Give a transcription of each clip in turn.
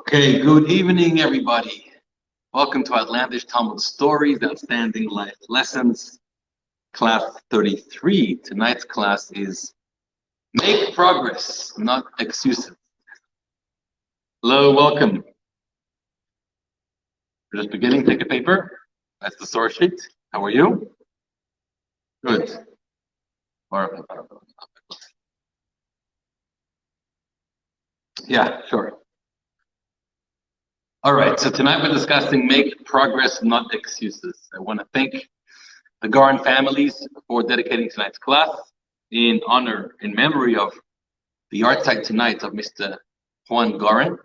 Okay, good evening, everybody. Welcome to Outlandish Talmud Stories, Outstanding Life Lessons, Class 33. Tonight's class is Make Progress, Not Excuses. Hello, welcome. We're just beginning. Take a paper. That's the source sheet. How are you? Good. Yeah, sure. All right, so tonight we're discussing Make Progress, Not Excuses. I want to thank the Garan families for dedicating tonight's class in honor, in memory of the yahrzeit tonight of Mr. Juan Garan,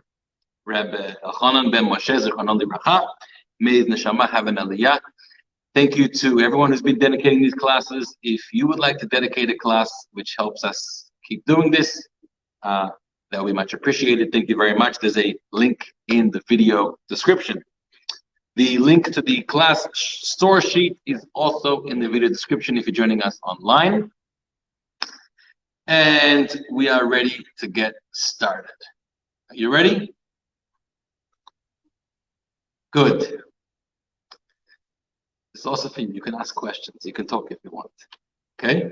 Rabbi Elchanan ben Moshe, Zichrono Livracha. May his neshama have an aliyah. Thank you to everyone who's been dedicating these classes. If you would like to dedicate a class, which helps us keep doing this, that would be much appreciated. Thank you very much. There's a link in the video description. The link to the class source sheet is also in the video description if you're joining us online. And we are ready to get started. Are you ready? Good. It's also for you. You can ask questions. You can talk if you want. Okay?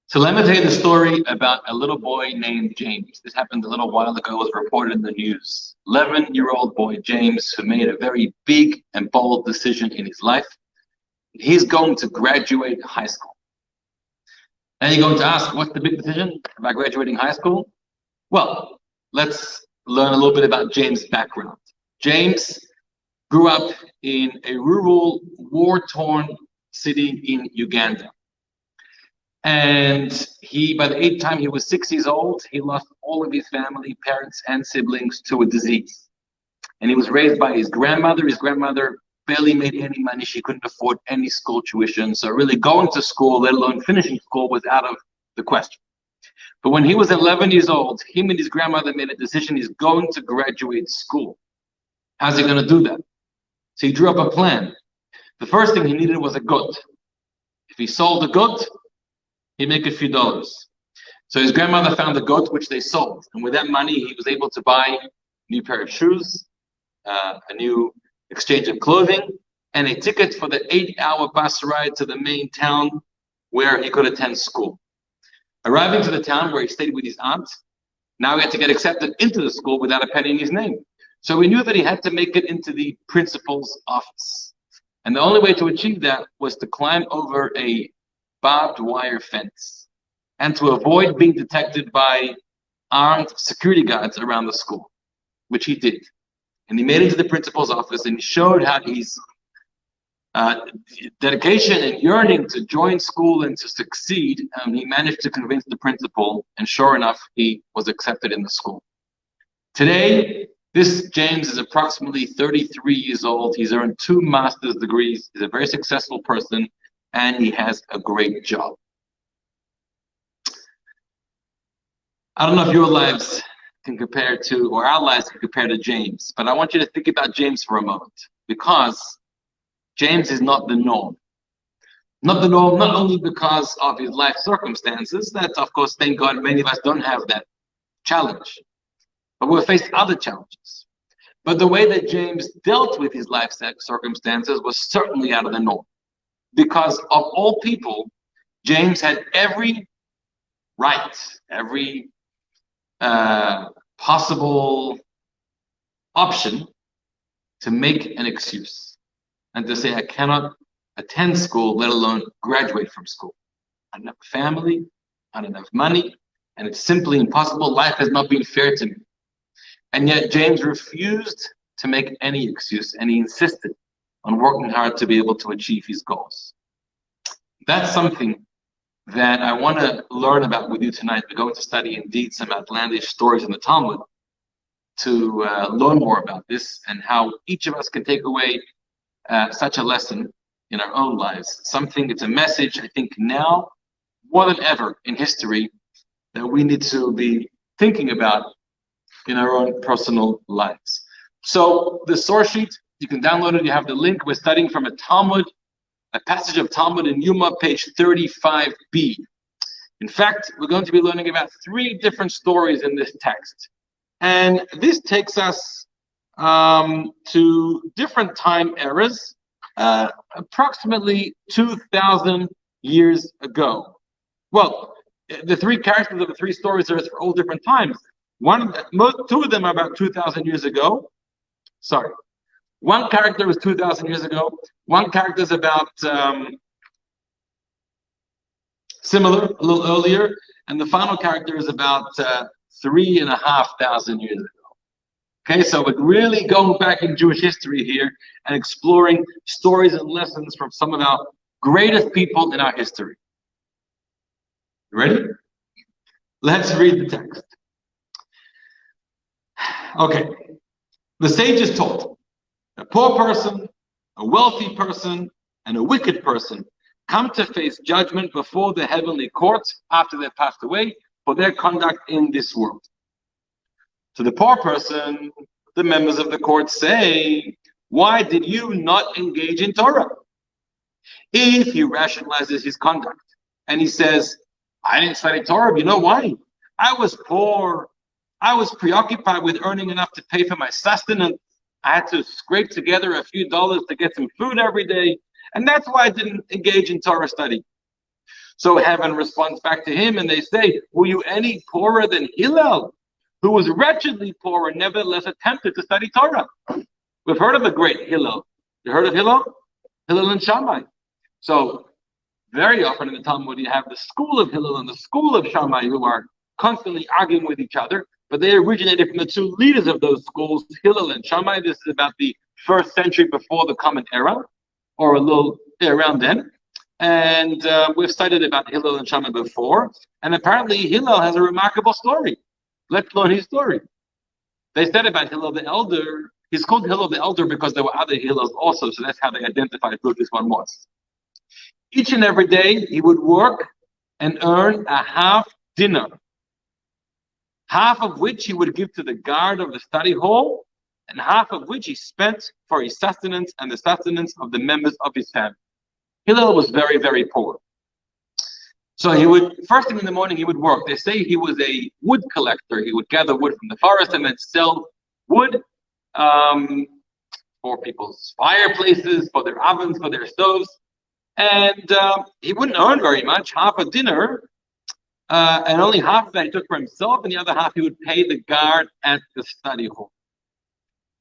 So let me tell you the story about a little boy named James. This happened a little while ago. It was reported in the news. 11-year-old boy James, who made a very big and bold decision in his life. He's going to graduate high school. And you're going to ask, what's the big decision about graduating high school? Well, let's learn a little bit about James' background. James grew up in a rural, war-torn city in Uganda. And by the time he was 6 years old, he lost all of his family, parents and siblings to a disease. And he was raised by his grandmother. His grandmother barely made any money. She couldn't afford any school tuition. So really going to school, let alone finishing school, was out of the question. But when he was 11 years old, him and his grandmother made a decision. He's going to graduate school. How's he going to do that? So he drew up a plan. The first thing he needed was a goat. If he sold the goat, he'd make a few dollars. So his grandmother found the goat, which they sold. And with that money, he was able to buy a new pair of shoes, a new exchange of clothing, and a ticket for the 8-hour bus ride to the main town where he could attend school. Arriving to the town where he stayed with his aunt, now he had to get accepted into the school without a penny in his name. So he knew that he had to make it into the principal's office. And the only way to achieve that was to climb over a barbed wire fence and to avoid being detected by armed security guards around the school, which he did. And he made it to the principal's office and he showed how his dedication and yearning to join school and to succeed, he managed to convince the principal, and sure enough, he was accepted in the school. Today, this James is approximately 33 years old. He's earned 2 master's degrees. He's a very successful person, and he has a great job. I don't know if your lives can compare to, or our lives can compare to James, but I want you to think about James for a moment, because James is not the norm. Not the norm, not only because of his life circumstances, that of course, thank God, many of us don't have that challenge, but we'll face other challenges. But the way that James dealt with his life circumstances was certainly out of the norm. Because of all people, James had every right, every possible option to make an excuse and to say, I cannot attend school, let alone graduate from school. I don't have a family, I don't have money, and it's simply impossible. Life has not been fair to me. And yet James refused to make any excuse, and he insisted on working hard to be able to achieve his goals. That's something that I want to learn about with you tonight. We're going to study indeed some outlandish stories in the Talmud to learn more about this and how each of us can take away such a lesson in our own lives. It's a message, I think, now more than ever in history that we need to be thinking about in our own personal lives. So the source sheet, you can download it. You have the link. We're studying from a passage of Talmud in Yuma, page 35b. In fact, we're going to be learning about 3 different stories in this text. And this takes us to different time eras, approximately 2,000 years ago. Well, the three characters of the three stories are for all different times. Two of them are about 2,000 years ago. Sorry. One character was 2,000 years ago. One character is about similar, a little earlier. And the final character is about 3,500 years ago. Okay, so we're really going back in Jewish history here and exploring stories and lessons from some of our greatest people in our history. You ready? Let's read the text. Okay, the sages taught, a poor person, a wealthy person, and a wicked person come to face judgment before the heavenly court after they've passed away for their conduct in this world. To the poor person, the members of the court say, why did you not engage in Torah? If he rationalizes his conduct and he says, I didn't study Torah, you know why? I was poor. I was preoccupied with earning enough to pay for my sustenance. I had to scrape together a few dollars to get some food every day. And that's why I didn't engage in Torah study. So heaven responds back to him and they say, were you any poorer than Hillel, who was wretchedly poor and nevertheless attempted to study Torah? We've heard of the great Hillel. You heard of Hillel? Hillel and Shammai. So very often in the Talmud you have the school of Hillel and the school of Shammai who are constantly arguing with each other, but they originated from the two leaders of those schools, Hillel and Shammai. This is about the 1st century before the Common Era, or a little around then. And we've studied about Hillel and Shammai before, and apparently Hillel has a remarkable story. Let's learn his story. They said about Hillel the Elder, he's called Hillel the Elder because there were other Hillels also, so that's how they identified who this one was. Each and every day he would work and earn a half dinner, half of which he would give to the guard of the study hall, and half of which he spent for his sustenance and the sustenance of the members of his family. Hillel was very, very poor. So he would, first thing in the morning, he would work. They say he was a wood collector. He would gather wood from the forest and then sell wood for people's fireplaces, for their ovens, for their stoves. And he wouldn't earn very much, half a dinner, and only half of that he took for himself, and the other half he would pay the guard at the study hall.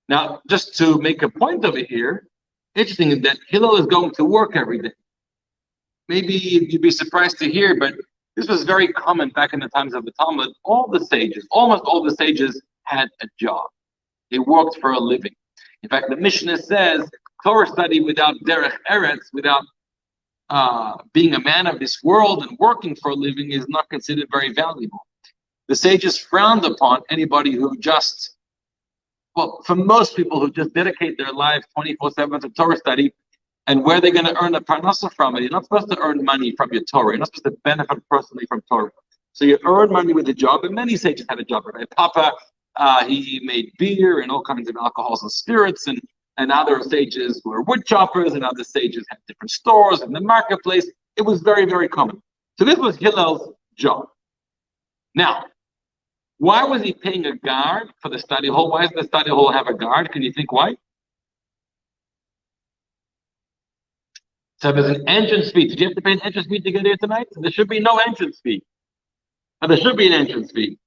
Now, just to make a point over here, interesting is that Hillel is going to work every day. Maybe you'd be surprised to hear, but this was very common back in the times of the Talmud. All the sages, almost all the sages, had a job. They worked for a living. In fact, the Mishnah says, Torah study without derech eretz, without being a man of this world and working for a living, is not considered very valuable. The sages frowned upon anybody who just, well, for most people who just dedicate their lives 24/7 to Torah study, and where they're going to earn a parnasa from it. You're not supposed to earn money from your Torah. You're not supposed to benefit personally from Torah. So you earn money with a job, and many sages had a job. Right? Papa, he made beer and all kinds of alcohols and spirits, and other sages were wood choppers, and other sages had different stores in the marketplace. It was very, very common. So this was Hillel's job. Now, why was he paying a guard for the study hall? Why does the study hall have a guard? Can you think why? So there's an entrance fee. Did you have to pay an entrance fee to get here tonight? There should be no entrance fee. But there should be an entrance fee.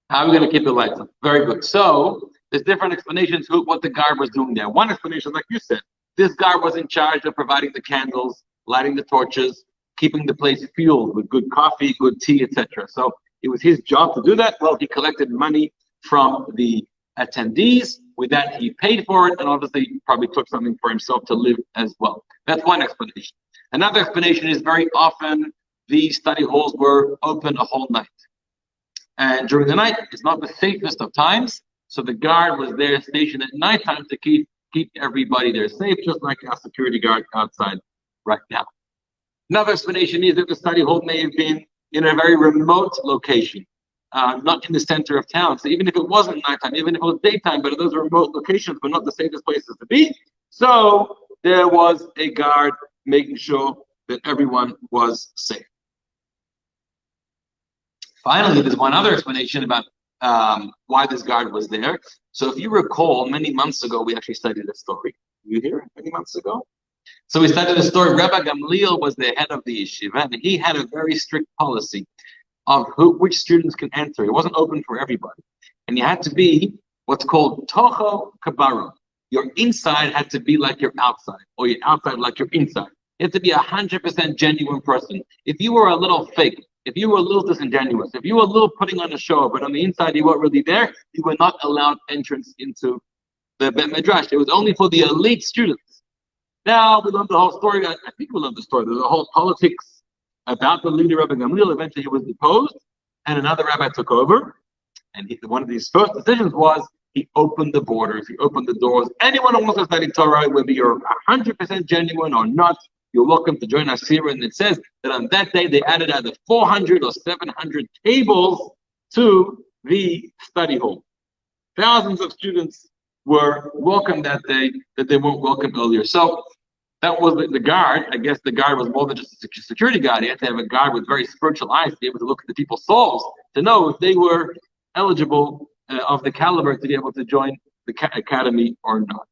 How are we going to keep the lights on? Very good. So there's different explanations for what the guard was doing there. One explanation, like you said, this guard was in charge of providing the candles, lighting the torches, keeping the place fueled with good coffee, good tea, etc. So it was his job to do that. Well, he collected money from the attendees. With that, he paid for it, and obviously probably took something for himself to live as well. That's one explanation. Another explanation is very often the study halls were open a whole night. And during the night, it's not the safest of times, so the guard was there stationed at nighttime to keep everybody there safe, just like our security guard outside right now. Another explanation is that the study hall may have been in a very remote location. Not in the center of town. So even if it wasn't nighttime, even if it was daytime, but those remote locations were not the safest places to be. So there was a guard making sure that everyone was safe. Finally, there's one other explanation about why this guard was there. So if you recall, many months ago, we actually studied this story. You hear it many months ago? So we studied the story. Rabbi Gamliel was the head of the yeshiva, and he had a very strict policy of which students can enter. It wasn't open for everybody. And you had to be what's called Toho Kabara. Your inside had to be like your outside, or your outside like your inside. You had to be 100% genuine person. If you were a little fake, if you were a little disingenuous, if you were a little putting on a show, but on the inside you weren't really there, you were not allowed entrance into the Bet Midrash. It was only for the elite students. Now we love the whole story. I think we love the story. There's a whole politics about the leader, Rabbi Gamliel. Eventually he was deposed, and another rabbi took over. And one of these first decisions was he opened the borders, he opened the doors. Anyone who wants to study Torah, whether you're 100% genuine or not, you're welcome to join us here. And it says that on that day they added either 400 or 700 tables to the study hall. Thousands of students were welcome that day that they weren't welcome earlier. So that was the guard. I guess the guard was more than just a security guard. He had to have a guard with very spiritual eyes to be able to look at the people's souls, to know if they were eligible of the caliber to be able to join the academy or not.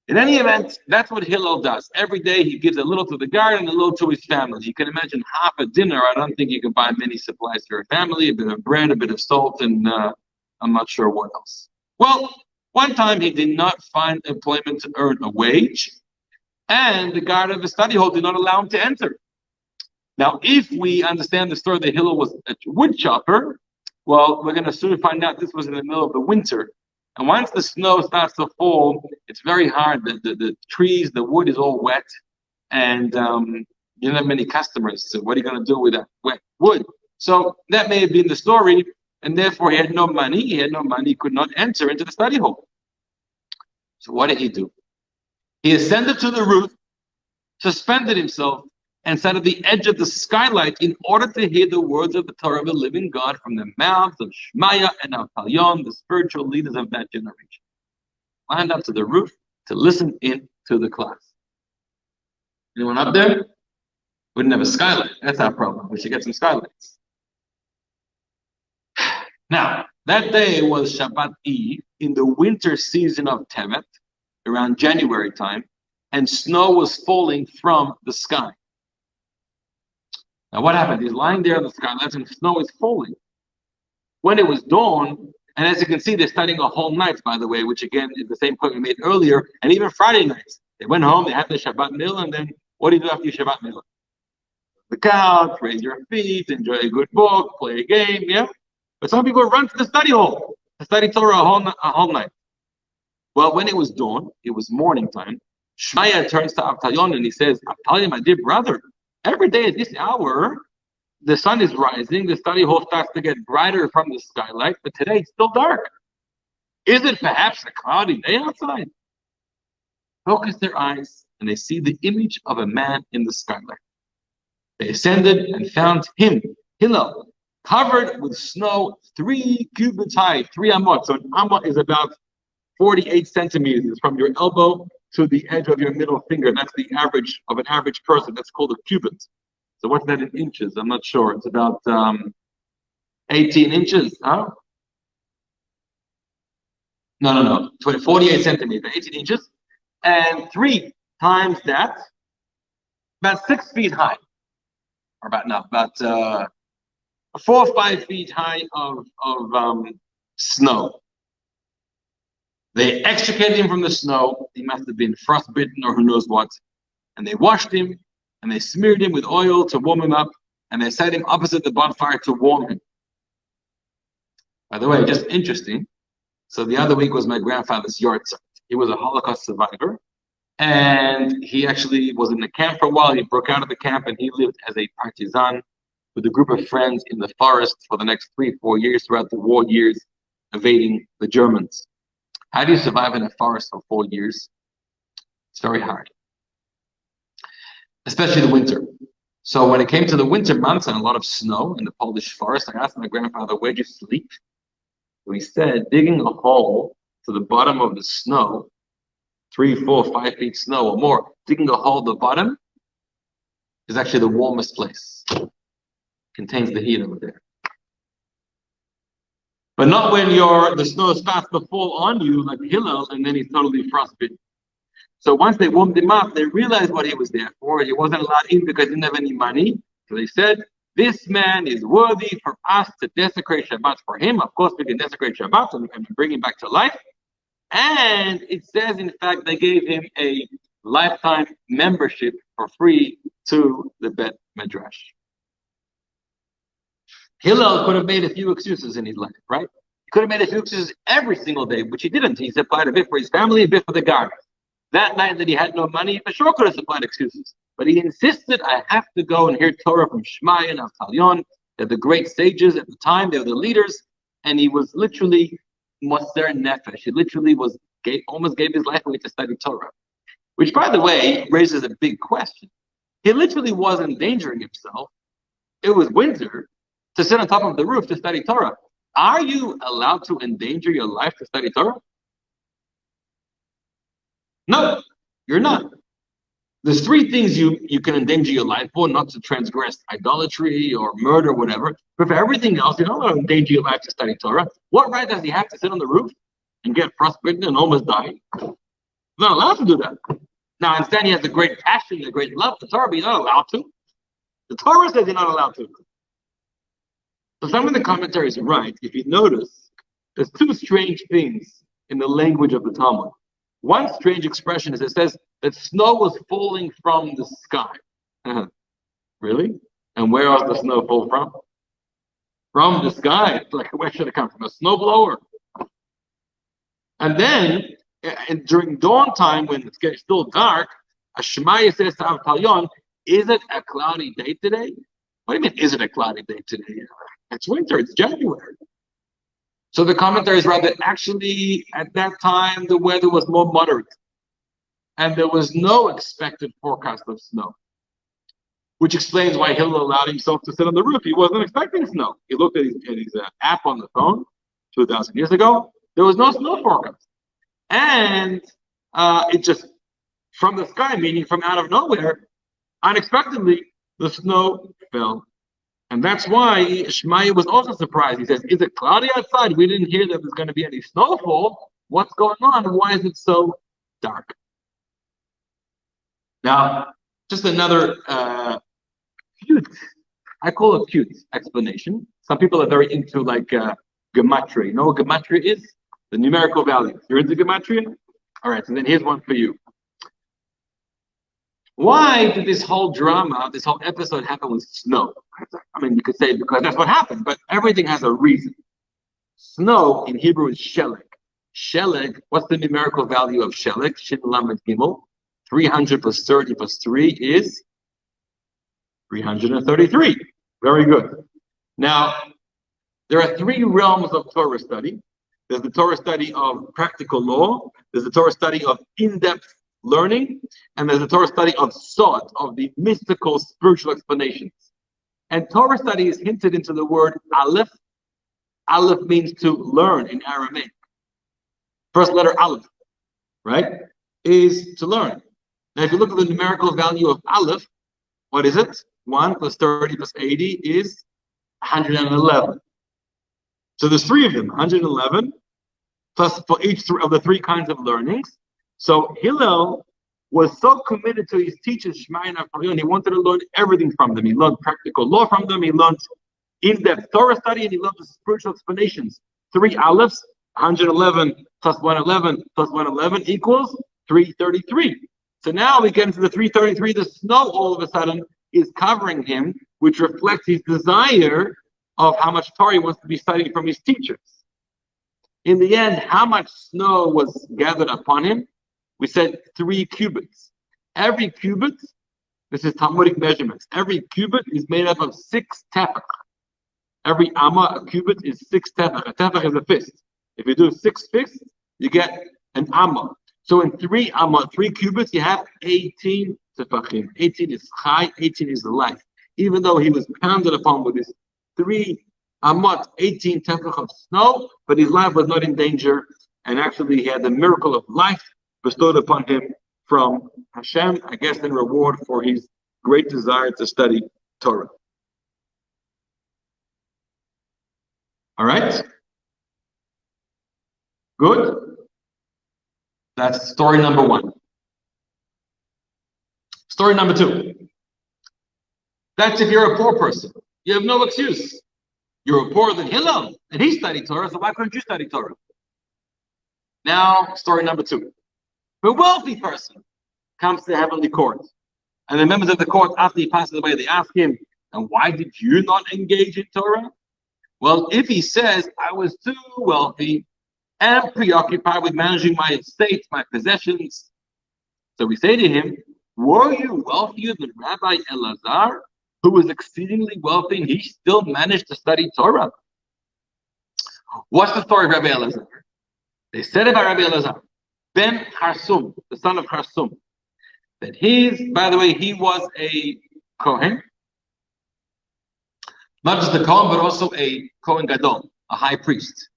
In any event, that's what Hillel does. Every day he gives a little to the guard and a little to his family. You can imagine half a dinner. I don't think you can buy many supplies for your family, a bit of bread, a bit of salt, and I'm not sure what else. Well, one time he did not find employment to earn a wage, and the guard of the study hall did not allow him to enter. Now, if we understand the story that Hillel was a wood chopper, well, we're going to soon find out this was in the middle of the winter. And once the snow starts to fall, it's very hard. The trees, the wood is all wet, and you don't have many customers. So what are you going to do with that wet wood? So that may have been the story, and therefore he had no money. He had no money. He could not enter into the study hall. So what did he do? He ascended to the roof, suspended himself, and sat at the edge of the skylight in order to hear the words of the Torah of the living God from the mouths of Shmaya and Avtalyon, the spiritual leaders of that generation. Climbed up to the roof to listen in to the class. Anyone up there? We didn't have a skylight. That's our problem. We should get some skylights. Now, that day was Shabbat Eve in the winter season of Tevet, around January time, and snow was falling from the sky. Now what happened? He's lying there on the skylight and snow is falling. When it was dawn, and as you can see, they're studying a whole night, by the way, which again is the same point we made earlier, and even Friday nights. They went home, they had the Shabbat meal, and then what do you do after your Shabbat meal? The couch, raise your feet, enjoy a good book, play a game, yeah? But some people run to the study hall to study Torah a whole night. Well, when it was dawn, it was morning time, Shmaya turns to Avtalyon and he says, Avtalyon, my dear brother, every day at this hour, the sun is rising, the study hall starts to get brighter from the skylight, but today it's still dark. Is it perhaps a cloudy day outside? Focus their eyes and they see the image of a man in the skylight. They ascended and found him, Hillel, covered with snow 3 cubits high, 3 amot. So an amot is about 48 centimeters from your elbow to the edge of your middle finger. That's the average of an average person. That's called a cubit. So what's that in inches? I'm not sure. It's about 18 inches. Huh? No. 48 centimeters, 18 inches. And 3 times that, about 6 feet high. Or about 4 or 5 feet high of snow. They extricated him from the snow. He must have been frostbitten or who knows what. And they washed him and they smeared him with oil to warm him up. And they set him opposite the bonfire to warm him. By the way, just interesting. So the other week was my grandfather's yahrzeit. He was a Holocaust survivor. And he actually was in the camp for a while. He broke out of the camp and he lived as a partisan with a group of friends in the forest for the next 3-4 years throughout the war years, evading the Germans. How do you survive in a forest for 4 years? It's very hard, especially the winter. So when it came to the winter months and a lot of snow in the Polish forest, I asked my grandfather, where'd you sleep? So he said, digging a hole to the bottom of the snow, 3, 4, 5 feet snow or more, digging a hole at the bottom is actually the warmest place. Contains the heat over there. But not when the snow starts to fall on you like Hillel, and then he's totally frostbitten. So once they warmed him up, they realized what he was there for. He wasn't allowed in because he didn't have any money. So they said, this man is worthy for us to desecrate Shabbat for him. Of course, we can desecrate Shabbat and bring him back to life. And it says, in fact, they gave him a lifetime membership for free to the Bet Midrash. Hillel could have made a few excuses in his life, right? He could have made a few excuses every single day, which he didn't. He supplied a bit for his family, a bit for the guard. That night that he had no money, he for sure could have supplied excuses. But he insisted, I have to go and hear Torah from Shmai and Avtalion. They're the great sages at the time, they were the leaders. And he was literally Moser Nefesh. He literally almost gave his life away to study Torah. Which, by the way, raises a big question. He literally was endangering himself. It was winter, to sit on top of the roof to study Torah. Are you allowed to endanger your life to study Torah? No, you're not. There's three things you can endanger your life for: not to transgress idolatry or murder or whatever. But for everything else, you're not allowed to endanger your life to study Torah. What right does he have to sit on the roof and get frostbitten and almost die? He's not allowed to do that. Now, instead, he has a great passion, a great love for Torah, but he's not allowed to. The Torah says you're not allowed to. So some of the commentaries are right. If you notice, there's two strange things in the language of the Talmud. One strange expression is it says that snow was falling from the sky. Really? And where does the snow fall from? From the sky. Like, where should it come from? A snowblower. And then, during dawn time, when it's getting still dark, a Shemaiah says to Avtalion, is it a cloudy day today? What do you mean, is it a cloudy day today? It's winter, it's January. So the commentaries write that actually at that time the weather was more moderate and there was no expected forecast of snow, which explains why Hillel allowed himself to sit on the roof. He wasn't expecting snow. He looked at his app on the phone 2,000 years ago. There was no snow forecast. And it just, from the sky, meaning from out of nowhere, unexpectedly, the snow fell. And that's why Shmai was also surprised. He says, is it cloudy outside? We didn't hear that there's going to be any snowfall. What's going on? Why is it so dark? Now, just another cute, I call it cute explanation. Some people are very into like gematria. You know what gematria is? The numerical values. You're into gematria? All right, so then here's one for you. Why did this whole drama, this whole episode happen with snow? I mean, you could say because that's what happened, but everything has a reason. Snow in Hebrew is sheleg. Sheleg, what's the numerical value of sheleg? Shin Lamed Gimel. 300 plus 30 plus 3 is 333. Very good. Now, there are three realms of Torah study. There's the Torah study of practical law. There's the Torah study of in-depth learning, and there's a Torah study of Sod, of the mystical spiritual explanations. And Torah study is hinted into the word Aleph. Aleph means to learn in Aramaic. First letter Aleph, right, is to learn. Now, if you look at the numerical value of Aleph, what is it? 1 plus 30 plus 80 is 111. So there's three of them, 111, plus for each of the three kinds of learnings. So Hillel was so committed to his teachers, Shmai and Avtalion, he wanted to learn everything from them. He learned practical law from them, he learned in-depth Torah study, and he learned the spiritual explanations. 3 Alephs, 111 plus 111 plus 111 equals 333. So now we get into the 333, the snow all of a sudden is covering him, which reflects his desire of how much Torah he wants to be studying from his teachers. In the end, how much snow was gathered upon him? We said 3 cubits. Every cubit, this is Talmudic measurements, every cubit is made up of 6 tefach. Every amma, a cubit, is 6 tefach. A tefach is a fist. If you do 6 fists, you get an amma. So in 3 amma, 3 cubits, you have 18 tefachim. 18 is chai, 18 is life. Even though he was pounded upon with his 3 ammot, 18 tefach of snow, but his life was not in danger, and actually he had the miracle of life bestowed upon him from Hashem, I guess in reward for his great desire to study Torah. All right? Good? That's story number one. Story number two. That's if you're a poor person. You have no excuse. You're poorer than Hillel, and he studied Torah, so why couldn't you study Torah? Now, story number two. A wealthy person comes to the heavenly court, and the members of the court, after he passes away, they ask him, and why did you not engage in Torah? Well, if he says, I was too wealthy and preoccupied with managing my estate, my possessions, so we say to him, were you wealthier than Rabbi Eliezer, who was exceedingly wealthy, and he still managed to study Torah? What's the story of Rabbi Eliezer? They said about Rabbi Eliezer, Ben Hassam, the son of Hassam, that by the way, he was a Kohen, not just a Kohen, but also a Kohen Gadol, a high priest,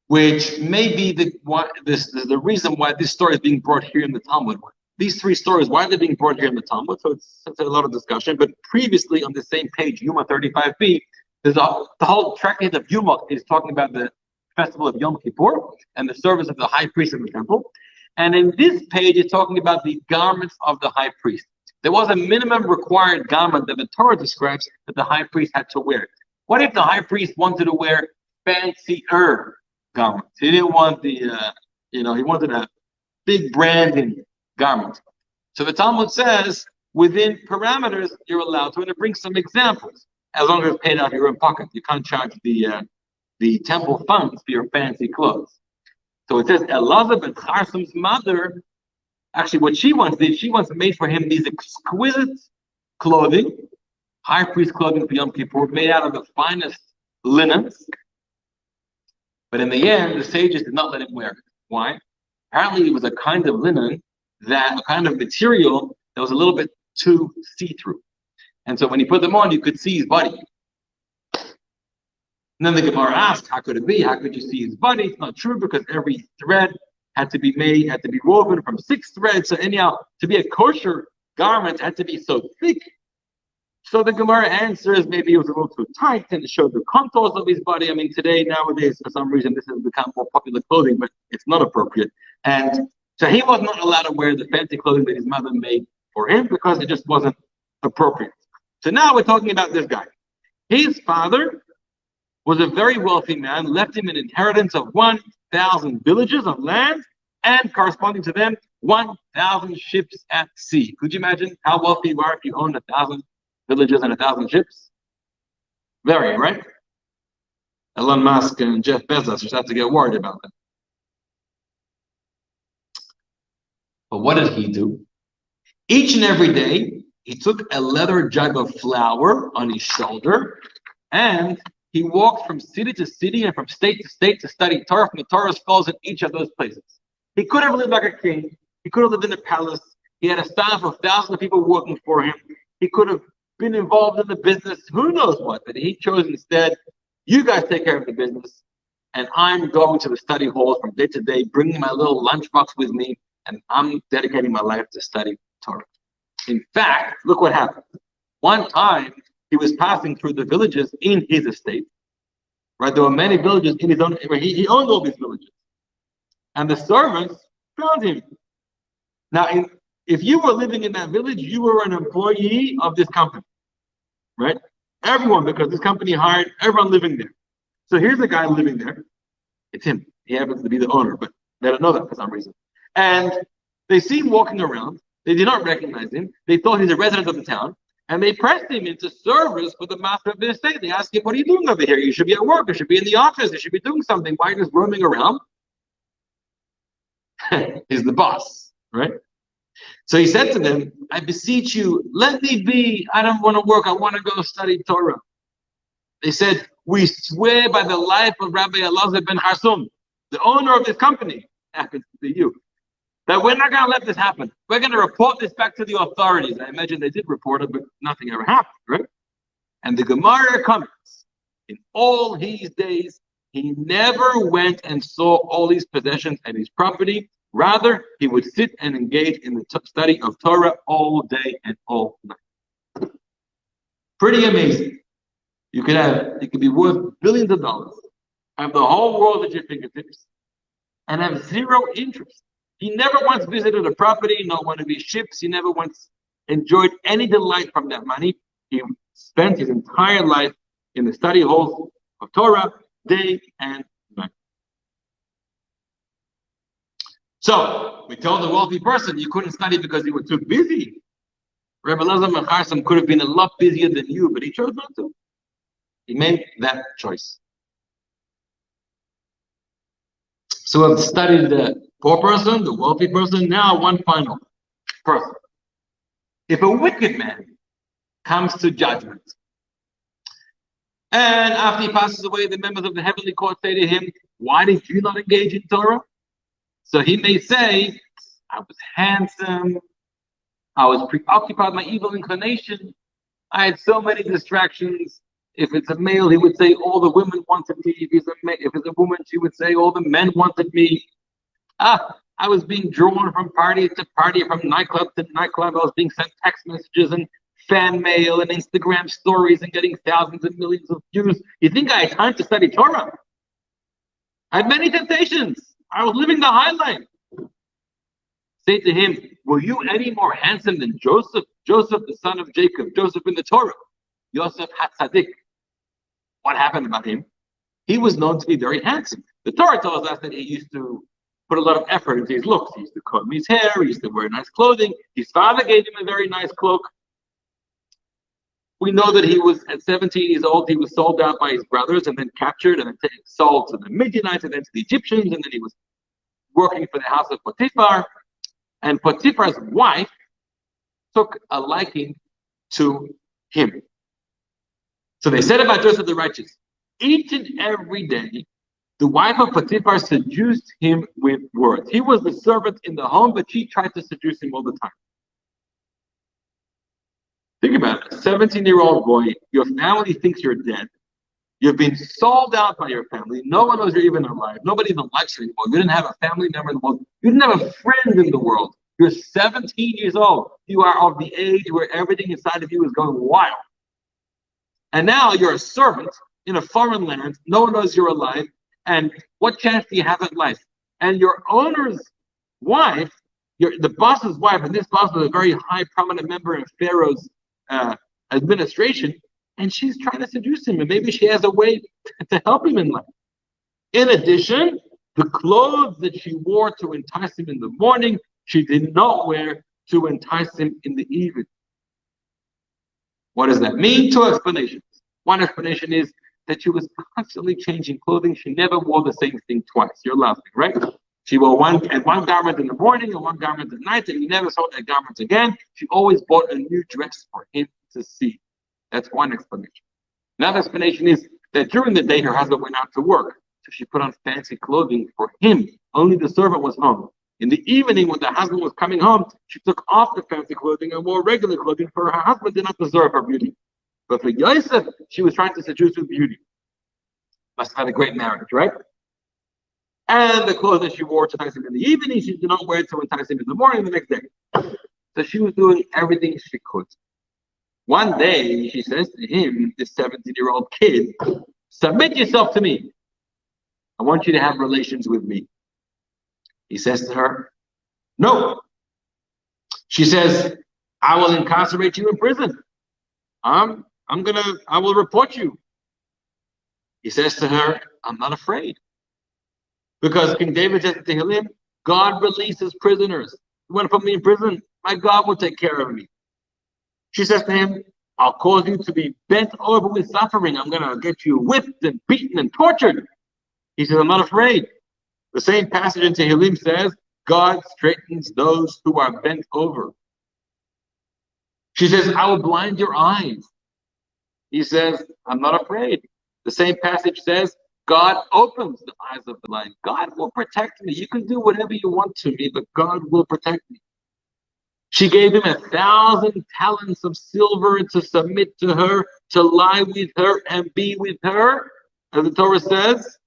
which may be the reason why this story is being brought here in the Talmud. These three stories, why are they being brought here in the Talmud? So it's a lot of discussion. But previously on the same page, Yuma 35b, the whole tractate of Yuma is talking about the festival of Yom Kippur and the service of the high priest in the temple. And in this page, it's talking about the garments of the high priest. There was a minimum required garment that the Torah describes that the high priest had to wear. What if the high priest wanted to wear fancier garments? He didn't want he wanted a big branding garment. So the Talmud says, within parameters, you're allowed to, and it brings some examples. As long as it's paid out of your own pocket. You can't charge the temple funds for your fancy clothes. So it says, Eliezer ben Harsam's mother, actually what she once did, she once made for him these exquisite clothing, high priest clothing for Yom Kippur, made out of the finest linens. But in the end, the sages did not let him wear it. Why? Apparently it was a kind of linen, a kind of material that was a little bit too see-through. And so when he put them on, you could see his body. And then the Gemara asked, how could it be? How could you see his body? It's not true, because every thread had to be woven from 6 threads. So anyhow, to be a kosher garment had to be so thick. So the Gemara answers, maybe it was a little too tight and it showed the contours of his body. I mean, nowadays, for some reason, this has become more popular clothing, but it's not appropriate. And so he was not allowed to wear the fancy clothing that his mother made for him because it just wasn't appropriate. So now we're talking about this guy. His father was a very wealthy man, left him an inheritance of 1,000 villages of land and corresponding to them, 1,000 ships at sea. Could you imagine how wealthy you are if you owned 1,000 villages and 1,000 ships? Very, right? Elon Musk and Jeff Bezos just have to get worried about that. But what did he do? Each and every day, he took a leather jug of flour on his shoulder, and he walked from city to city and from state to state to study Torah from the Torah scrolls in each of those places. He could have lived like a king. He could have lived in a palace. He had a staff of thousands of people working for him. He could have been involved in the business. Who knows what? But he chose instead, you guys take care of the business, and I'm going to the study halls from day to day, bringing my little lunchbox with me, and I'm dedicating my life to study Torah. In fact, look what happened. One time, he was passing through the villages in his estate. Right? There were many villages in his own, he owned all these villages. And the servants found him. Now, if you were living in that village, you were an employee of this company. Right? Everyone, because this company hired everyone living there. So here's a guy living there. It's him. He happens to be the owner, but they don't know that for some reason. And they see him walking around. They did not recognize him. They thought he's a resident of the town. And they pressed him into service for the master of the estate. They asked him, what are you doing over here? You should be at work. You should be in the office. You should be doing something. Why are you just roaming around? He's the boss, right? So he said to them, I beseech you, let me be. I don't want to work. I want to go study Torah. They said, we swear by the life of Rabbi Eliezer ben Hassam, the owner of this company, happens to be you, that we're not going to let this happen. We're going to report this back to the authorities. I imagine they did report it, but nothing ever happened, right? And the Gemara comments, in all his days, he never went and saw all his possessions and his property. Rather, he would sit and engage in the study of Torah all day and all night. Pretty amazing. You could be worth billions of dollars, have the whole world at your fingertips, and have zero interest. He never once visited a property, not one of his ships. He never once enjoyed any delight from that money. He spent his entire life in the study halls of Torah, day and night. So we told the wealthy person you couldn't study because you were too busy. Rabbi Eliezer and Hassam could have been a lot busier than you, but he chose not to. He made that choice. So I've studied the poor person, the wealthy person. Now one final person. If a wicked man comes to judgment, and after he passes away, the members of the heavenly court say to him, why did you not engage in Torah? So he may say, I was handsome, I was preoccupied with my evil inclination, I had so many distractions. If it's a male, he would say all the women wanted me. If it's a woman, she would say all the men wanted me. I was being drawn from party to party, from nightclub to nightclub. I was being sent text messages and fan mail and Instagram stories and getting thousands and millions of views. You think I had time to study Torah? I had many temptations. I was living the high life. Say to him, were you any more handsome than Joseph? Joseph, the son of Jacob, Joseph in the Torah. Yosef HaTzadik. What happened about him? He was known to be very handsome. The Torah tells us that he used to put a lot of effort into his looks. He used to comb his hair, he used to wear nice clothing. His father gave him a very nice cloak. We know that he was, at 17 years old, he was sold out by his brothers and then captured and then sold to the Midianites and then to the Egyptians, and then he was working for the house of Potiphar. And Potiphar's wife took a liking to him. So they said about Joseph the righteous, each and every day, the wife of Potiphar seduced him with words. He was the servant in the home, but she tried to seduce him all the time. Think about it, a 17-year-old boy, your family thinks you're dead. You've been sold out by your family. No one knows you're even alive. Nobody even likes you anymore. You didn't have a family member in the world. You didn't have a friend in the world. You're 17 years old. You are of the age where everything inside of you is going wild. And now you're a servant in a foreign land. No one knows you're alive. And what chance do you have at life? And your owner's wife, the boss's wife, and this boss was a very high prominent member in Pharaoh's administration, and she's trying to seduce him, and maybe she has a way to help him in life. In addition, the clothes that she wore to entice him in the morning, she did not wear to entice him in the evening. What does that mean? Two explanations. One explanation is that she was constantly changing clothing. She never wore the same thing twice. You're laughing, right? She wore one garment in the morning and one garment at night, and he never saw that garment again. She always bought a new dress for him to see. That's one explanation. Another explanation is that during the day her husband went out to work, so she put on fancy clothing for him. Only the servant was home. In the evening, when the husband was coming home, she took off the fancy clothing and wore regular clothing, for her husband did not deserve her beauty. But for Yosef, she was trying to seduce with beauty. Must have had a great marriage, right? And the clothes that she wore to entice him in the evening, she did not wear to entice him in the morning the next day. So she was doing everything she could. One day, she says to him, this 17-year-old kid, submit yourself to me. I want you to have relations with me. He says to her, no. She says, I will incarcerate you in prison. I will report you. He says to her, I'm not afraid. Because King David says to Tehillim, God releases prisoners. You want to put me in prison? My God will take care of me. She says to him, I'll cause you to be bent over with suffering. I'm going to get you whipped and beaten and tortured. He says, I'm not afraid. The same passage in Tehillim says, God straightens those who are bent over. She says, I will blind your eyes. He says, I'm not afraid. The same passage says, God opens the eyes of the blind. God will protect me. You can do whatever you want to me, but God will protect me. She gave him 1,000 talents of silver to submit to her, to lie with her and be with her. As the Torah says,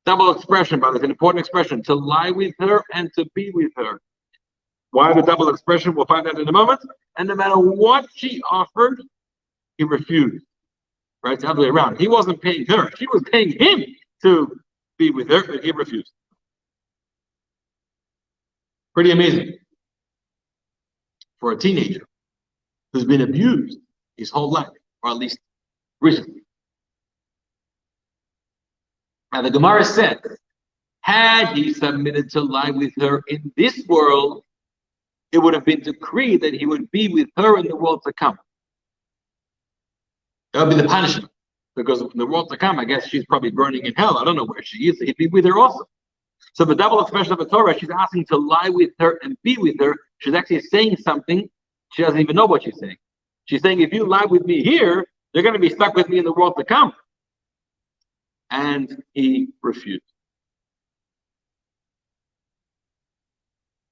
double expression, by the way, an important expression, to lie with her and to be with her. Why the double expression? We'll find out in a moment. And no matter what she offered, he refused. Right? It's the other way around. He wasn't paying her. She was paying him to be with her, but he refused. Pretty amazing for a teenager who's been abused his whole life, or at least recently. Now the Gemara said, had he submitted to lie with her in this world, it would have been decreed that he would be with her in the world to come. That would be the punishment. Because in the world to come, I guess she's probably burning in hell. I don't know where she is. He'd be with her also. So the double expression of the Torah, she's asking to lie with her and be with her. She's actually saying something. She doesn't even know what she's saying. She's saying, if you lie with me here, you're going to be stuck with me in the world to come. And he refused.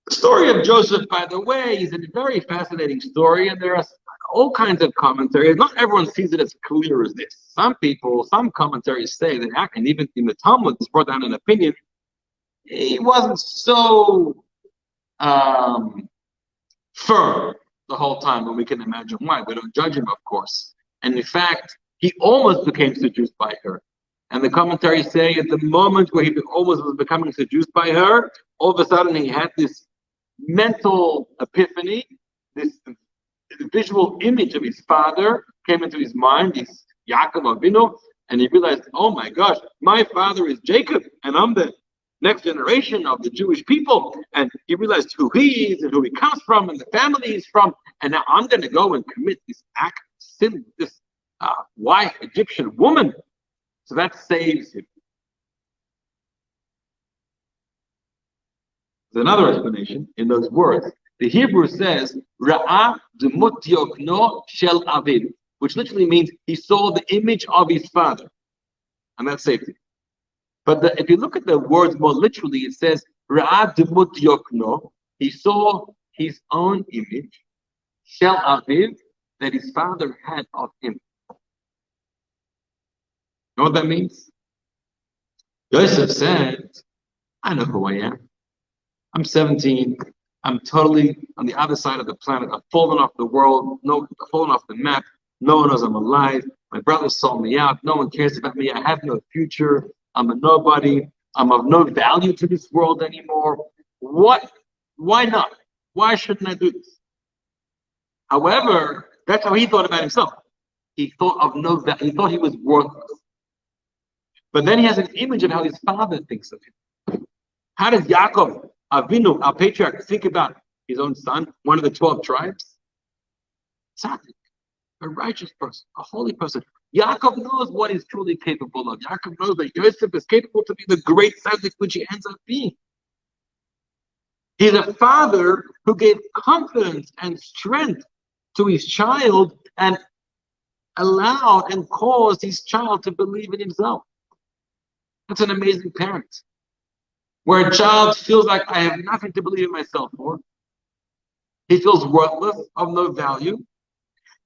The story of Joseph, by the way, is a very fascinating story, and there are all kinds of commentaries. Not everyone sees it as clear as this. Some commentaries say that, and even in the Talmud, it's brought down an opinion, he wasn't so firm the whole time, but we can imagine why. We don't judge him, of course. And in fact, he almost became seduced by her. And the commentaries say at the moment where he almost was becoming seduced by her, all of a sudden he had this mental epiphany, this visual image of his father came into his mind, his Yaakov Avinu, and he realized, oh my gosh, my father is Jacob, and I'm the next generation of the Jewish people. And he realized who he is and who he comes from and the family he's from. And now I'm going to go and commit this act of sin, this wife, Egyptian woman. So that saves him. There's another explanation in those words. The Hebrew says, Ra'ah demut yokno shel aviv, which literally means he saw the image of his father. And that saved him. But if you look at the words more literally, it says, Ra'ah demut yokno, he saw his own image, shel aviv, that his father had of him. You know what that means? Joseph said, I know who I am. I'm 17. I'm totally on the other side of the planet. I've fallen off the world, fallen off the map. No one knows I'm alive. My brothers sold me out. No one cares about me. I have no future. I'm a nobody. I'm of no value to this world anymore. What? Why not? Why shouldn't I do this? However, that's how he thought about himself. He thought of no value. He thought he was worthless. But then he has an image of how his father thinks of him. How does Yaakov Avinu, our patriarch, think about his own son, one of the 12 tribes? Tzaddik, a righteous person, a holy person. Yaakov knows what he's truly capable of. Yaakov knows that Yosef is capable to be the great tzaddik which he ends up being. He's a father who gave confidence and strength to his child and allowed and caused his child to believe in himself. That's an amazing parent. Where a child feels like I have nothing to believe in myself for. He feels worthless, of no value.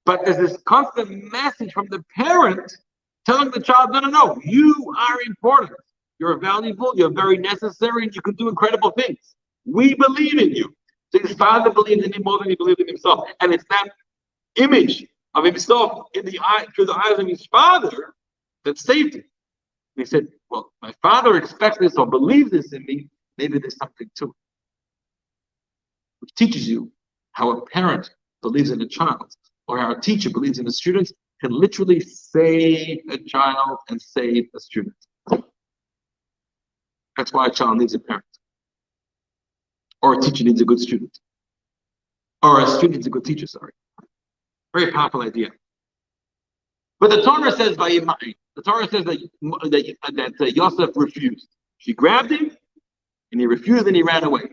But there's this constant message from the parent telling the child, no, you are important. You're valuable, you're very necessary, and you can do incredible things. We believe in you. So his father believed in him more than he believed in himself. And it's that image of himself through the eyes of his father that saved him. He said, well, my father expects this or believes this in me, maybe there's something to it. Which teaches you how a parent believes in a child, or how a teacher believes in a student, can literally save a child and save a student. That's why a child needs a parent. Or a teacher needs a good student. Or a student needs a good teacher, sorry. Very powerful idea. But the Torah says, the Torah says that Yosef refused. She grabbed him, and he refused, and he ran away.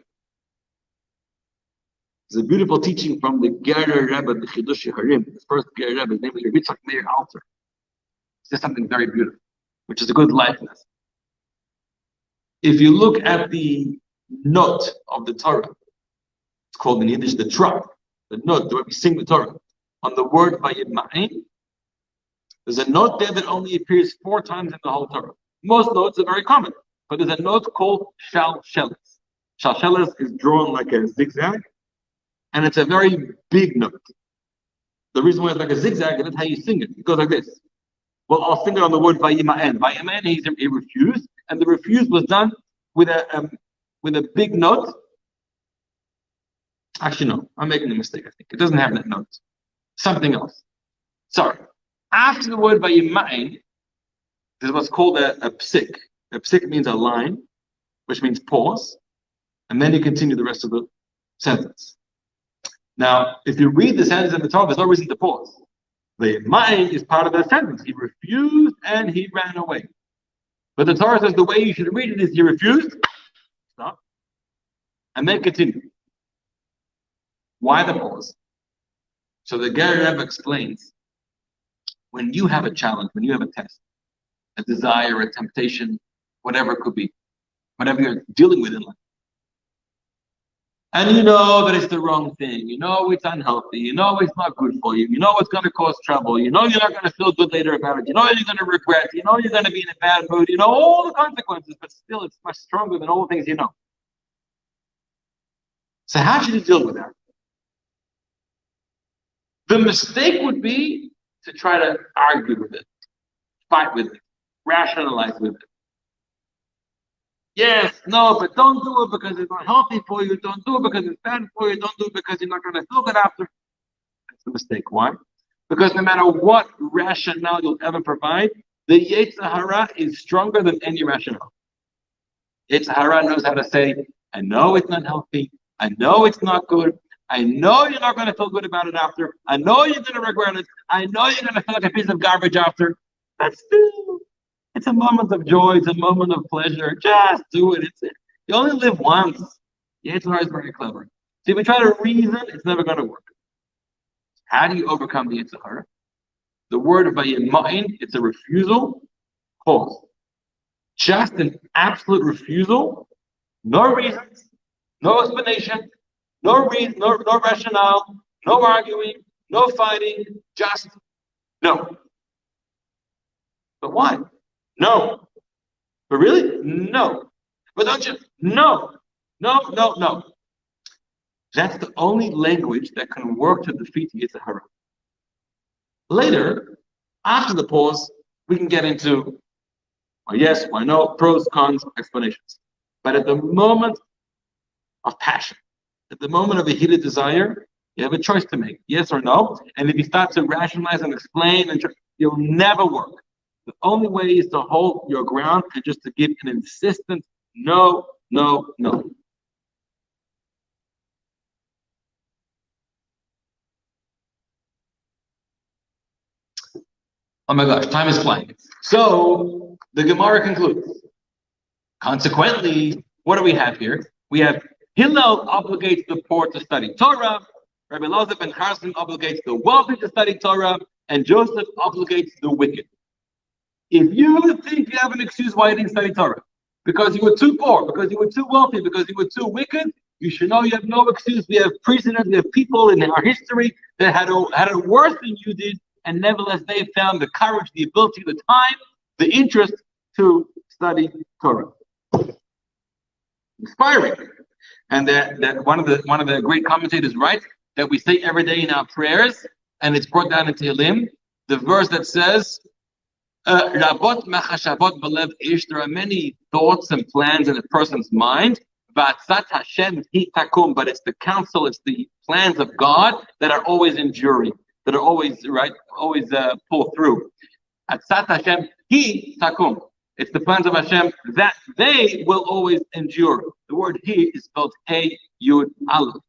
There's a beautiful teaching from the Torah-Rabbi, the Chidush Harim, the first Torah-Rabbi, his name is Yitzchak Meir Alter. He says something very beautiful, which is a good life lesson. If you look at the note of the Torah, it's called in Yiddish the drop, the note where we sing the Torah, on the word Vayima'in, there's a note there that only appears 4 times in the whole Torah. Most notes are very common, but there's a note called Shalsheles. Shalsheles is drawn like a zigzag, and it's a very big note. The reason why it's like a zigzag is that's how you sing it. It goes like this. Well, I'll sing it on the word Vayima'en. Vayima'en, he refused, and the refuse was done with a big note Actually, no, I'm making a mistake, I think. It doesn't have that note. Something else. Sorry. After the word Vayimain, there's what's called a psik. A psik means a line, which means pause, and then you continue the rest of the sentence. Now, if you read the sentence in the Torah, there's no reason to pause. Vayimain is part of that sentence. He refused and he ran away. But the Torah says the way you should read it is he refused, stop, and then continue. Why the pause? So the Rebbe explains, when you have a challenge, when you have a test, a desire, a temptation, whatever it could be, whatever you're dealing with in life, and you know that it's the wrong thing, you know it's unhealthy, you know it's not good for you, you know it's going to cause trouble, you know you're not going to feel good later about it, you know you're going to regret, you know you're going to be in a bad mood, you know all the consequences, but still it's much stronger than all the things you know. So how should you deal with that? The mistake would be to try to argue with it, fight with it, rationalize with it. Yes, no, but don't do it because it's not healthy for you. Don't do it because it's bad for you. Don't do it because you're not going to feel good after. That's the mistake. Why? Because no matter what rationale you'll ever provide, the Yetzer Hara is stronger than any rationale. Yetzer Hara knows how to say, I know it's not healthy. I know it's not good. I know you're not going to feel good about it after. I know you're going to regret it. I know you're going to feel like a piece of garbage after. But still, it's a moment of joy. It's a moment of pleasure. Just do it. You only live once. Yetzer Hara is very clever. See, if we try to reason, it's never going to work. How do you overcome the Yetzer Hara? The word Vayimain, it's a refusal. Pause. Just an absolute refusal. No reasons. No explanation. No reason, no rationale, no arguing, no fighting, just no. But why? No. But really? No. But don't you? No. No, no, no. That's the only language that can work to defeat the Yetzer Hara. Later, after the pause, we can get into why yes, why no, pros, cons, explanations. But at the moment of passion, at the moment of a heated desire, you have a choice to make, yes or no. And if you start to rationalize and explain, you'll never work. The only way is to hold your ground and just to give an insistent no, no, no. Oh my gosh, time is flying. So the Gemara concludes. Consequently, what do we have here? We have Hillel obligates the poor to study Torah, Rabbi Eliezer ben Hassam obligates the wealthy to study Torah, and Joseph obligates the wicked. If you think you have an excuse why you didn't study Torah, because you were too poor, because you were too wealthy, because you were too wicked, you should know you have no excuse. We have precedents, we have people in our history that had it worse than you did, and nevertheless they found the courage, the ability, the time, the interest to study Torah. Inspiring. And that one of the great commentators writes that we say every day in our prayers, and it's brought down in Tehillim, the verse that says, Rabot machashavot b'lev ish, there are many thoughts and plans in a person's mind, v'atzat Hashem hi takum, but it's the counsel, it's the plans of God that are always enduring, that are always pull through. Atzat Hashem hi takum. It's the plans of Hashem that they will always endure. The word He is spelled Hey Yud Aleph.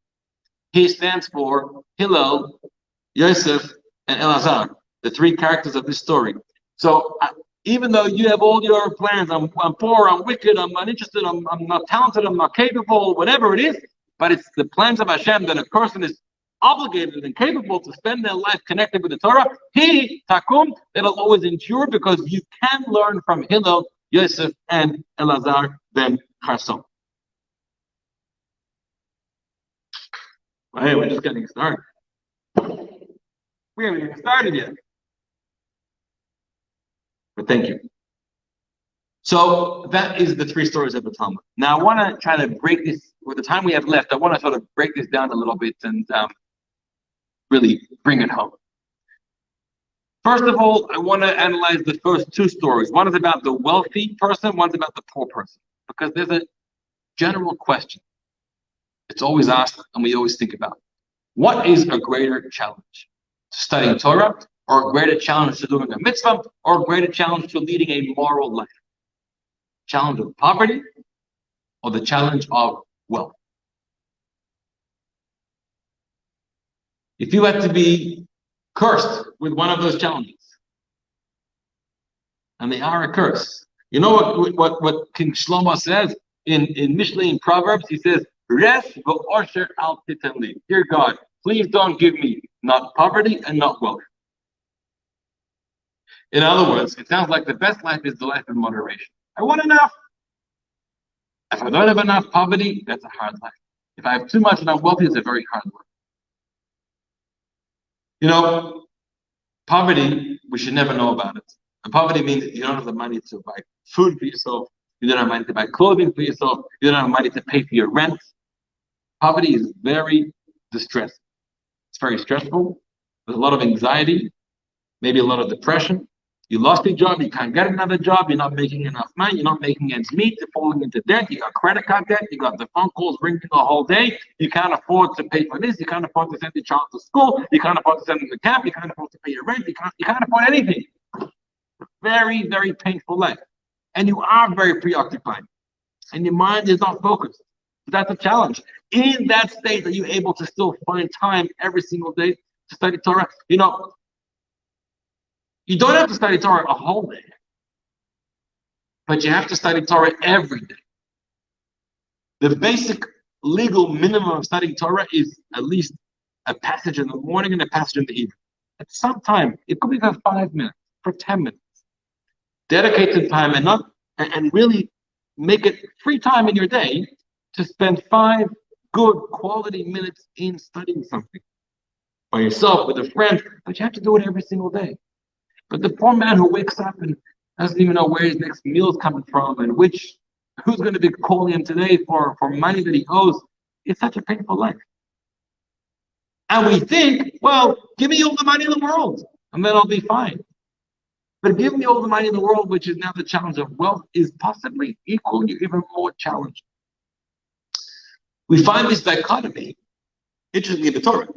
He stands for Hillel, Yosef, and Eliezer, the three characters of this story. So even though you have all your plans, I'm poor, I'm wicked, I'm uninterested, I'm not talented, I'm not capable, whatever it is, but it's the plans of Hashem that a person is obligated and capable to spend their life connected with the Torah, He takum, that'll always endure, because you can learn from Hillel, Yosef, and Eliezer ben Hassam. Well, hey, we're just getting started. We haven't even started yet. But thank you. So that is the three stories of the Talmud. Now I want to try to break this, with the time we have left, I want to sort of break this down a little bit and really bring it home. First of all, I want to analyze the first two stories. One is about the wealthy person, one's about the poor person. Because there's a general question It's always asked, and we always think about. What is a greater challenge? Studying Torah, or a greater challenge to doing a mitzvah, or a greater challenge to leading a moral life? Challenge of poverty, or the challenge of wealth? If you had to be cursed with one of those challenges, and they are a curse, you know what King Shlomo says in Mishlei, in Proverbs? He says, "Res v'osher al titen li." Dear God, please don't give me not poverty and not wealth. In other words, it sounds like the best life is the life in moderation. I want enough. If I don't have enough poverty, that's a hard life. If I have too much and I'm wealthy, it's a very hard life. You know, poverty, we should never know about it. And poverty means you don't have the money to buy food for yourself. You don't have money to buy clothing for yourself. You don't have money to pay for your rent. Poverty is very distressing. It's very stressful. There's a lot of anxiety, maybe a lot of depression. You lost your job, you can't get another job, you're not making enough money, you're not making ends meet, you're falling into debt, you got credit card debt, you got the phone calls ringing the whole day, you can't afford to pay for this, you can't afford to send your child to school, you can't afford to send them to camp, you can't afford to pay your rent, you can't afford anything. Very, very painful life. And you are very preoccupied. And your mind is not focused. That's a challenge. In that state, are you able to still find time every single day to study Torah? You know, you don't have to study Torah a whole day, but you have to study Torah every day. The basic legal minimum of studying Torah is at least a passage in the morning and a passage in the evening. At some time, it could be for 5 minutes, for 10 minutes. Dedicate some time and really make it free time in your day to spend 5 good quality minutes in studying something. By yourself, with a friend, but you have to do it every single day. But the poor man who wakes up and doesn't even know where his next meal is coming from and who's going to be calling him today for money that he owes, it's such a painful life. And we think, well, give me all the money in the world and then I'll be fine. But give me all the money in the world, which is now the challenge of wealth, is possibly equally even more challenging. We find this dichotomy, interestingly, in the Torah.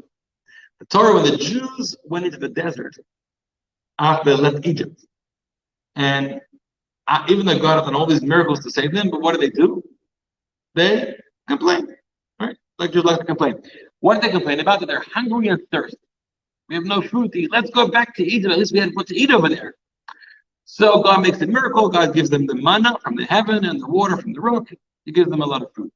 The Torah, when the Jews went into the desert after they left Egypt, and even though God had done all these miracles to save them, but what do? They complain, right? Like Jews like to complain. What did they complain about? That they're hungry and thirsty. We have no food to eat. Let's go back to Egypt. At least we had what to eat over there. So God makes a miracle. God gives them the manna from the heaven and the water from the rock. He gives them a lot of food.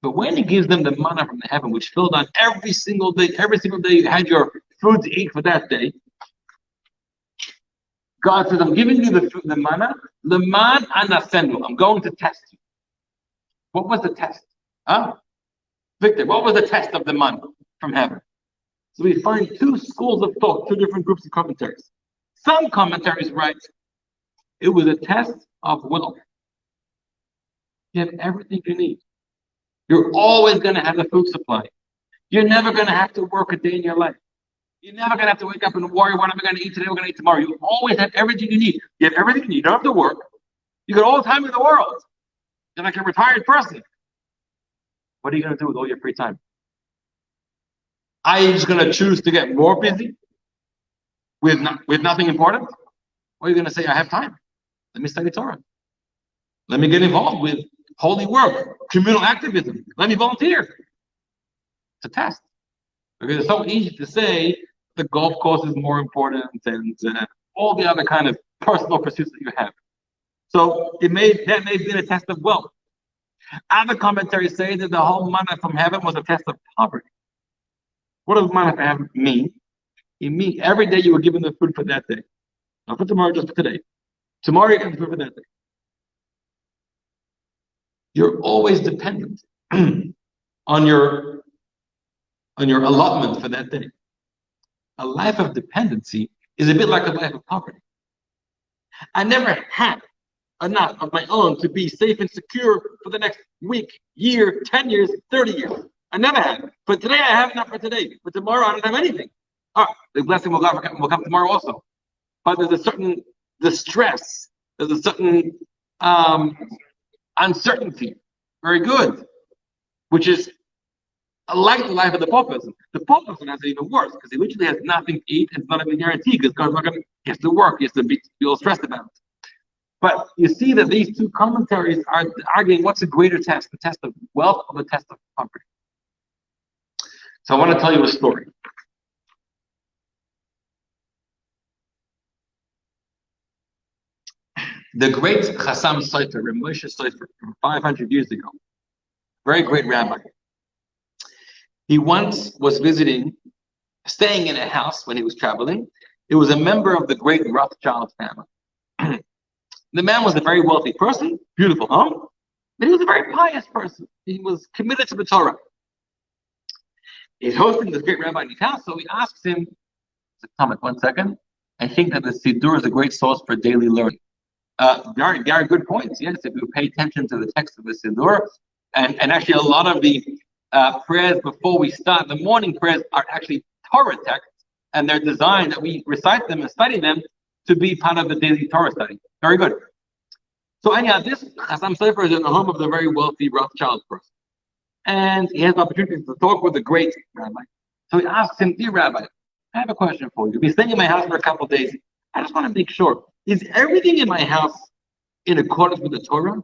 But when he gives them the manna from the heaven, which filled on every single day you had your food to eat for that day, God says, I'm giving you the manna, leman anasenu. I'm going to test you. What was the test? Victor, what was the test of the manna from heaven? So we find 2 schools of thought, 2 different groups of commentaries. Some commentaries write, it was a test of wealth. You have everything you need. You're always going to have a food supply. You're never going to have to work a day in your life. You're never going to have to wake up and worry, what am I going to eat today, what am I going to eat tomorrow. You always have everything you need. You have everything you need. You don't have to work. You got all the time in the world. You're like a retired person. What are you going to do with all your free time? Are you just going to choose to get more busy with nothing important? Or are you going to say, I have time. Let me study Torah. Let me get involved with holy work, communal activism. Let me volunteer. It's a test. Because it's so easy to say the golf course is more important and all the other kind of personal pursuits that you have. So that may have been a test of wealth. Other commentaries say that the whole manna from heaven was a test of poverty. What does manna from heaven mean? It means every day you were given the food for that day. Not for tomorrow, just for today. Tomorrow you get the food for that day. You're always dependent on your allotment for that day. A life of dependency is a bit like a life of poverty. I never had enough of my own to be safe and secure for the next week, year, 10 years, 30 years. I never had. But today I have enough for today. But tomorrow I don't have anything. The blessing will come tomorrow also. But there's a certain distress. There's a certain uncertainty. Very good. Which is like the life of the poor person. The poor person has it even worse because he literally has nothing to eat. It's not even guaranteed because God's not going to. He has to work. He has to be all stressed about it. But you see that these two commentaries are arguing what's a greater test, the test of wealth or the test of poverty. So I want to tell you a story. The great Hassam Sauter, Moshe Sauter, from 500 years ago, very great rabbi. He once was staying in a house when he was traveling. It was a member of the great Rothschild family. The man was a very wealthy person, beautiful home, but he was a very pious person. He was committed to the Torah. He's hosting this great rabbi in his house, so he asks him, comment 1 second. I think that the Siddur is a great source for daily learning. Very good points. Yes, if you pay attention to the text of the Siddur, and actually a lot of the prayers before we start, the morning prayers are actually Torah texts, and they're designed that we recite them and study them to be part of the daily Torah study. Very good. So anyhow, this Hassam Sauter is in the home of the very wealthy Rothschild person. And he has the opportunity to talk with the great rabbi. So he asks him, dear rabbi, I have a question for you. You'll be staying in my house for a couple of days. I just want to make sure, is everything in my house in accordance with the Torah?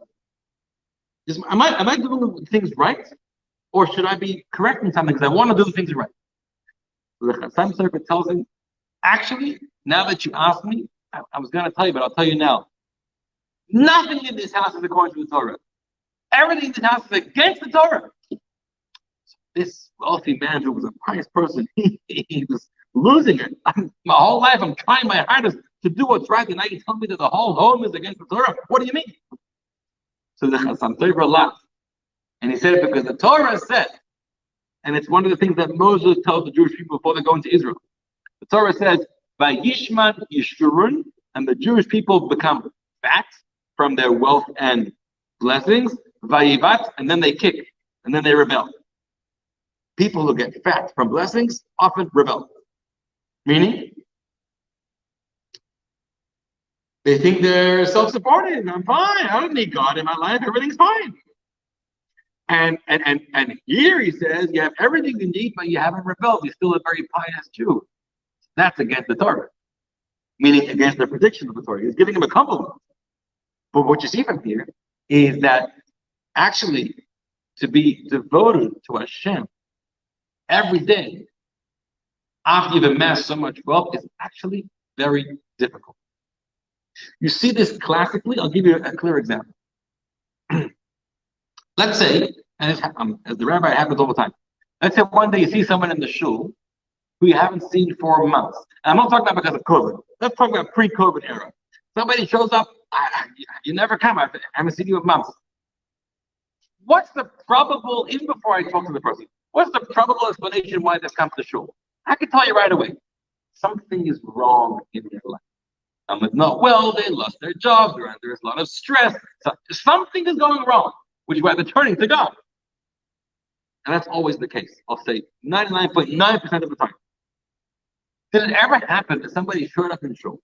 Am I doing things right? Or should I be correcting something because I want to do things right? So the Hassam Sauter tells him, actually, now that you asked me, I was going to tell you, but I'll tell you now. Nothing in this house is according to the Torah. Everything in this house is against the Torah. So this wealthy man who was a pious person, he was losing it. My whole life, I'm trying my hardest to do what's right, and now you tell me that the whole home is against the Torah. What do you mean? So the Hassam Sauter laughed. And he said it because the Torah said, and it's one of the things that Moses tells the Jewish people before they go into Israel. The Torah says, Vayishman Yishurun, and the Jewish people become fat from their wealth and blessings, Vayivat, and then they kick, and then they rebel. People who get fat from blessings often rebel. Meaning, they think they're self-supporting. I'm fine. I don't need God in my life. Everything's fine. And here he says, you have everything you need, but you haven't rebelled. You're still a very pious Jew. That's against the Torah, meaning against the prediction of the Torah. He's giving him a compliment. But what you see from here is that actually to be devoted to Hashem every day after you've amassed so much wealth is actually very difficult. You see this classically. I'll give you a clear example. Let's say, and as the rabbi happens all the time, let's say one day you see someone in the shul who you haven't seen for months. And I'm not talking about because of COVID. Let's talk about pre-COVID era. Somebody shows up, you never come, I haven't seen you in months. What's the probable, even before I talk to the person, what's the probable explanation why they've come to shul? I can tell you right away. Something is wrong in their life. Someone's not well, they lost their job, they're under a lot of stress. So something is going wrong, which is why they're turning to God. And that's always the case. I'll say 99.9% of the time. Did it ever happen that somebody showed up in shul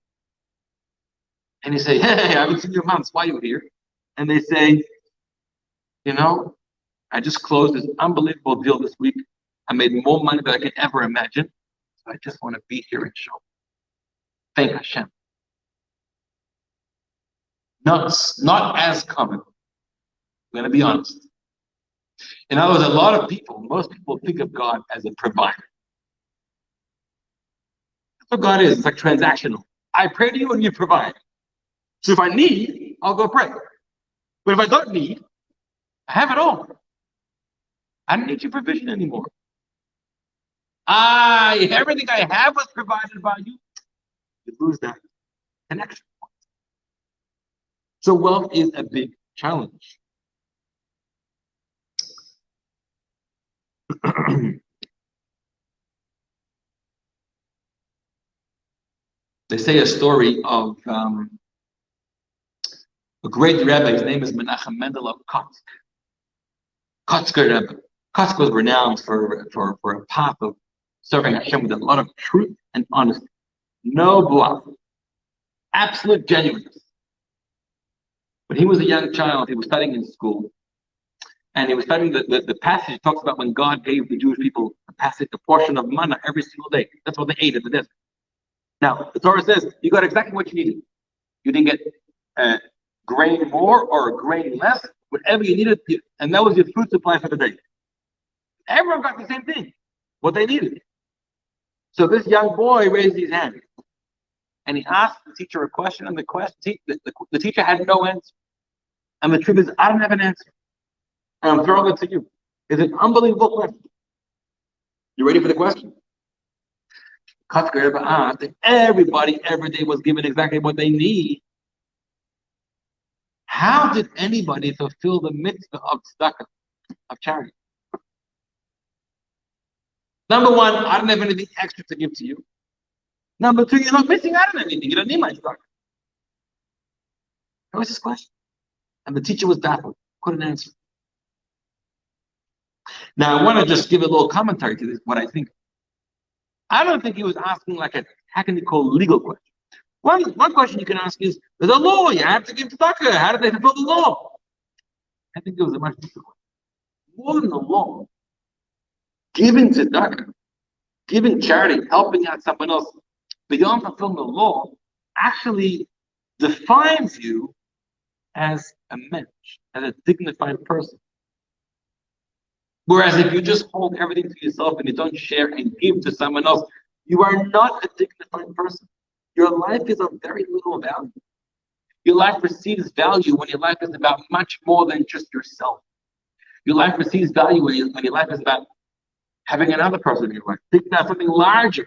and you say, hey, I haven't seen you in months, why are you here? And they say, you know, I just closed this unbelievable deal this week. I made more money than I could ever imagine. So I just want to be here in shul. Thank Hashem. Not as common. I'm going to be honest. In other words, most people think of God as a provider. That's what God is. It's like transactional. I pray to you and you provide. So if I need, I'll go pray. But if I don't need, I have it all. I don't need your provision anymore. Everything I have was provided by you. You lose that connection. So wealth is a big challenge. They say a story of a great Rebbe. His name is Menachem Mendel of Kotsk. Kotzker Rebbe. Kotsk was renowned for a path of serving Hashem with a lot of truth and honesty. No bluff. Absolute genuineness. When he was a young child, he was studying in school. And he was studying the passage that talks about when God gave the Jewish people a portion of manna every single day. That's what they ate at the desert. Now, the Torah says you got exactly what you needed. You didn't get grain more or grain less, whatever you needed, and that was your food supply for the day. Everyone got the same thing, what they needed. So this young boy raised his hand, and he asked the teacher a question, and the teacher had no answer. And the truth is, I don't have an answer. And I'm throwing it to you. It's an unbelievable question. You ready for the question? Project-Rabbi asked if everybody every day was given exactly what they need. How did anybody fulfill the mitzvah of tzedakah, of charity? Number one, I don't have anything extra to give to you. Number two, you're not missing out on anything. You don't need my tzedakah. That was his question. And the teacher was baffled, couldn't answer. Now, I want to just give a little commentary to this, what I think. I don't think he was asking like a technical legal question. One question you can ask is, there's a law, you have to give tzedakah. How did they fulfill the law? I think it was a much deeper question. More than the law, giving tzedakah, giving charity, helping out someone else, beyond fulfilling the law, actually defines you as a mensch, as a dignified person. Whereas if you just hold everything to yourself and you don't share and give to someone else, you are not a dignified person. Your life is of very little value. Your life receives value when your life is about much more than just yourself. Your life receives value when your life is about having another person in your life, thinking about something larger.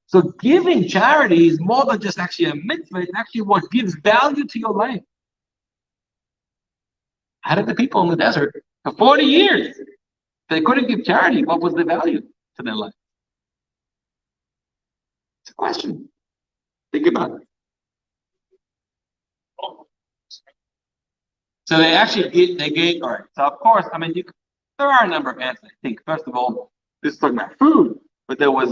So giving charity is more than just actually a mitzvah, it's actually what gives value to your life. How did the people in the desert, for 40 years, they couldn't give charity? What was the value to their life? It's a question. Think about it. So they actually gave, all right. So of course, I mean, there are a number of answers. I think, first of all, this is talking about food, but there was,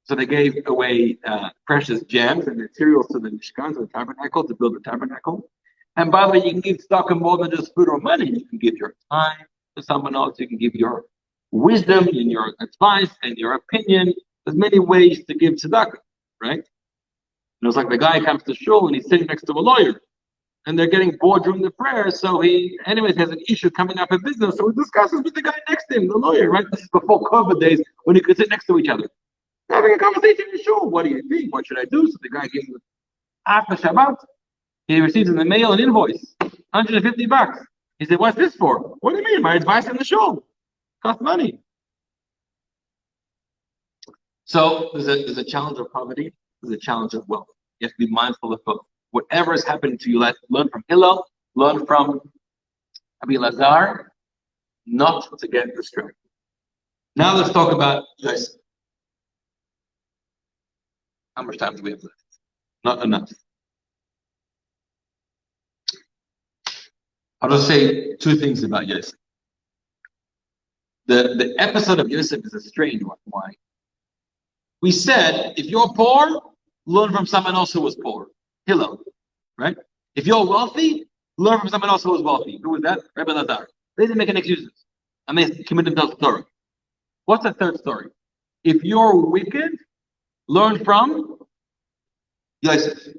so they gave away precious gems and materials to the Mishkan, to the tabernacle, to build the tabernacle. And by the way, you can give tzedakah more than just food or money. You can give your time to someone else. You can give your wisdom and your advice and your opinion. There's many ways to give tzedakah, right? And it's like the guy comes to shul and he's sitting next to a lawyer, and they're getting bored during the prayer. So he, anyways, has an issue coming up in business. So he discusses with the guy next to him, the lawyer, right? This is before COVID days when you could sit next to each other, having a conversation in shul. What do you think? What should I do? So the guy gives him, after Shabbat, he receives in the mail an invoice, $150. He said, "What's this for?" "What do you mean? My advice in the shul. Costs money." So there's a challenge of poverty. There's a challenge of wealth. You have to be mindful of both. Whatever is happening to you, learn from Hillel, learn from Eliezer, not to get distracted. Now let's talk about this. How much time do we have left? Not enough. I'll just say two things about Yosef. The episode of Yosef is a strange one. Why? We said, if you're poor, learn from someone else who was poor. Hillel, right? If you're wealthy, learn from someone else who was wealthy. Who was that? Rabbi Eliezer. They didn't make any excuses. And they committed themselves to Torah. What's the third story? If you're wicked, learn from Yosef.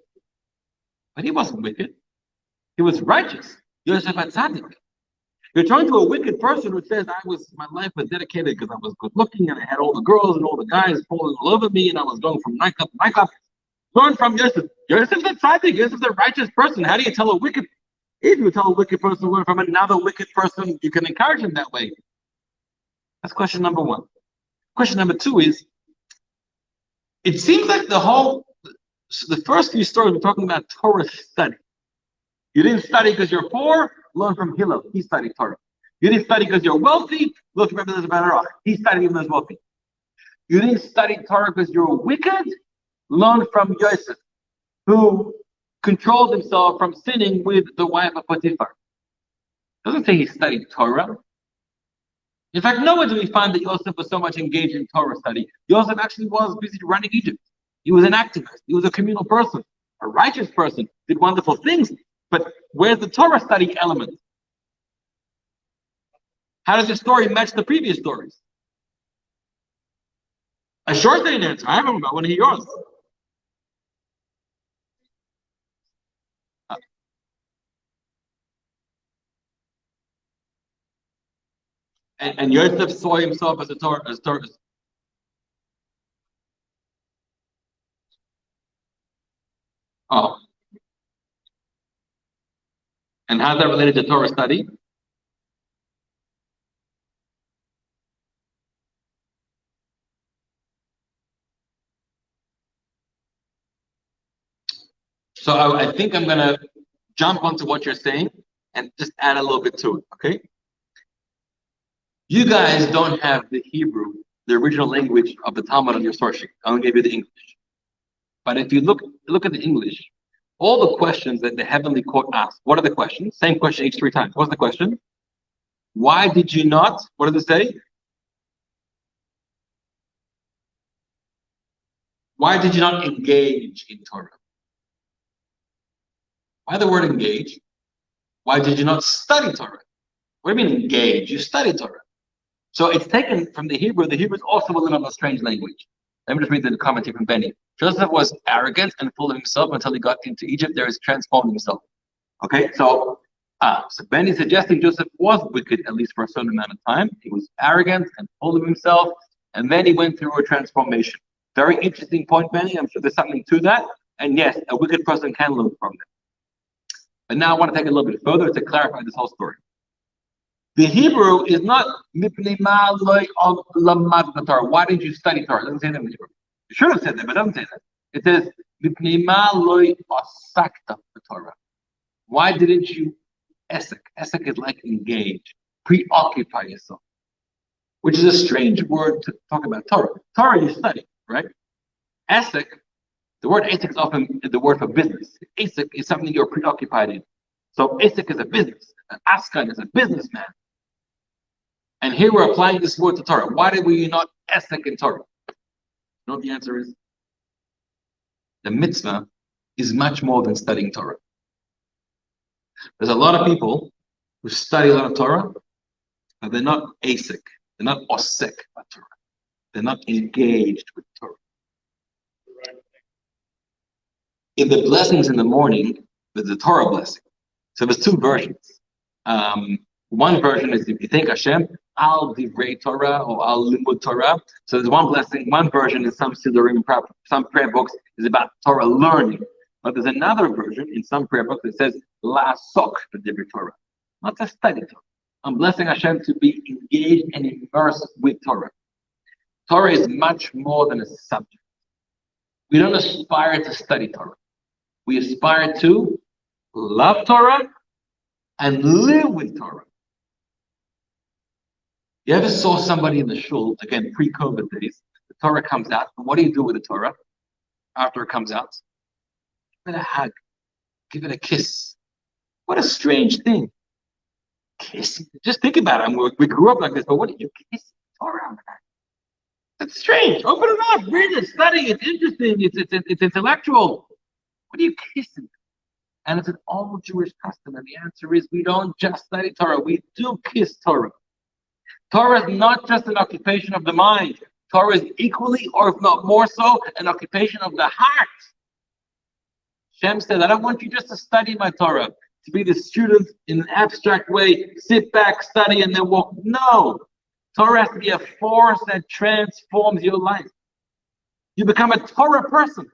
But he wasn't wicked. He was righteous. Yosef had tzaddik. You're talking to a wicked person who says, my life was dedicated because I was good looking and I had all the girls and all the guys falling all over me and I was going from nightclub to nightclub. Learn from Yosef. Yosef's a tzaddik. Yosef's a righteous person. How do you tell a wicked? If you tell a wicked person to learn from another wicked person, you can encourage him that way. That's question number one. Question number two is, it seems like the first few stories we're talking about Torah study. You didn't study because you're poor, learn from Hillel. He studied Torah. You didn't study because you're wealthy, look at Rabbi Eliezer. He studied even though he's wealthy. You didn't study Torah because you're wicked, learn from Yosef, who controlled himself from sinning with the wife of Potiphar. Doesn't say he studied Torah. In fact, nowhere do we find that Yosef was so much engaged in Torah study. Yosef actually was busy running Egypt. He was an activist. He was a communal person, a righteous person, did wonderful things. But where's the Torah study element? How does the story match the previous stories? A short thing answer. I remember. I want to hear yours. And Yosef saw himself as a Torah. Oh. And how's that related to Torah study? So I think I'm going to jump onto what you're saying and just add a little bit to it, okay? You guys don't have the Hebrew, the original language of the Talmud on your source sheet. I'm going to give you the English. But if you look at the English, all the questions that the heavenly court asks, what are the questions? Same question each 3 times. What's the question? Why did you not? What does it say? Why did you not engage in Torah? Why the word engage? Why did you not study Torah? What do you mean engage? You study Torah. So it's taken from the Hebrew. The Hebrew is also a little bit of a strange language. Let me just read the comment here from Benny. Joseph was arrogant and full of himself until he got into Egypt. There, he transformed himself. Okay, so Benny suggesting Joseph was wicked, at least for a certain amount of time. He was arrogant and full of himself, and then he went through a transformation. Very interesting point, Benny. I'm sure there's something to that. And yes, a wicked person can learn from that. But now I want to take it a little bit further to clarify this whole story. The Hebrew is not why didn't you study Torah? It doesn't say that in the Hebrew. You should have said that, but it doesn't say that. It says Torah. Why didn't you esek? Esek is like engage, preoccupy yourself, which is a strange word to talk about Torah. Torah you study, right? Esek, the word esek is often the word for business. Esek is something you're preoccupied in. So esek is a business. An askan is a businessman. And here we're applying this word to Torah. Why did we not esek in Torah? You know what the answer is? The mitzvah is much more than studying Torah. There's a lot of people who study a lot of Torah, but they're not asek. They're not osek by Torah. They're not engaged with Torah. In the blessings in the morning, there's the Torah blessing. So there's 2 versions. One version is if you thank Hashem, al divrei Torah or al limud Torah. So there's one blessing. One version in some sidurim, some prayer books is about Torah learning. But there's another version in some prayer books that says la'asok b'divrei Torah, not to study Torah. I'm blessing Hashem to be engaged and immersed with Torah. Torah is much more than a subject. We don't aspire to study Torah. We aspire to love Torah and live with Torah. You ever saw somebody in the shul, again, pre-COVID days, the Torah comes out, and what do you do with the Torah after it comes out? Give it a hug. Give it a kiss. What a strange thing. Kiss. Just think about it. I mean, we grew up like this, but what did you kiss the Torah? That's strange. Open it up. Read it. Study. It's interesting. It's intellectual. What are you kissing? And it's an old Jewish custom. And the answer is we don't just study Torah. We do kiss Torah. Torah is not just an occupation of the mind. Torah is equally, or if not more so, an occupation of the heart. Shem said, I don't want you just to study my Torah, to be the student in an abstract way, sit back, study, and then walk. No. Torah has to be a force that transforms your life. You become a Torah person.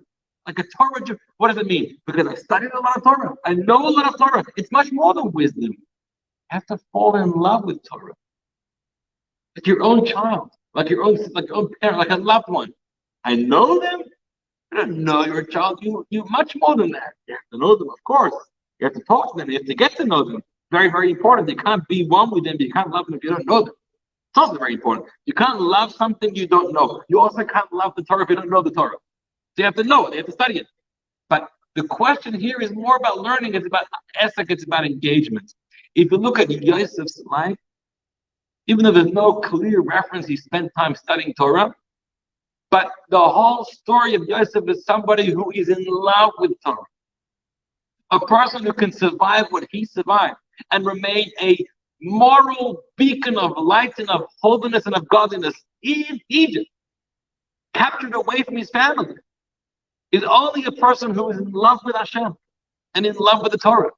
Like a Torah Jew. What does it mean? Because I studied a lot of Torah. I know a lot of Torah. It's much more than wisdom. You have to fall in love with Torah. Like your own child, like your own parent, like a loved one. I know them. I don't know your child. You much more than that. You have to know them, of course. You have to talk to them. You have to get to know them. Very, very important. You can't be one with them. You can't love them if you don't know them. It's also very important. You can't love something you don't know. You also can't love the Torah if you don't know the Torah. So you have to know it. You have to study it. But the question here is more about learning. It's about esek. It's about engagement. If you look at Yosef's life, even though there's no clear reference, he spent time studying Torah. But the whole story of Yosef is somebody who is in love with Torah. A person who can survive what he survived and remain a moral beacon of light and of holiness and of godliness in Egypt, captured away from his family, is only a person who is in love with Hashem and in love with the Torah.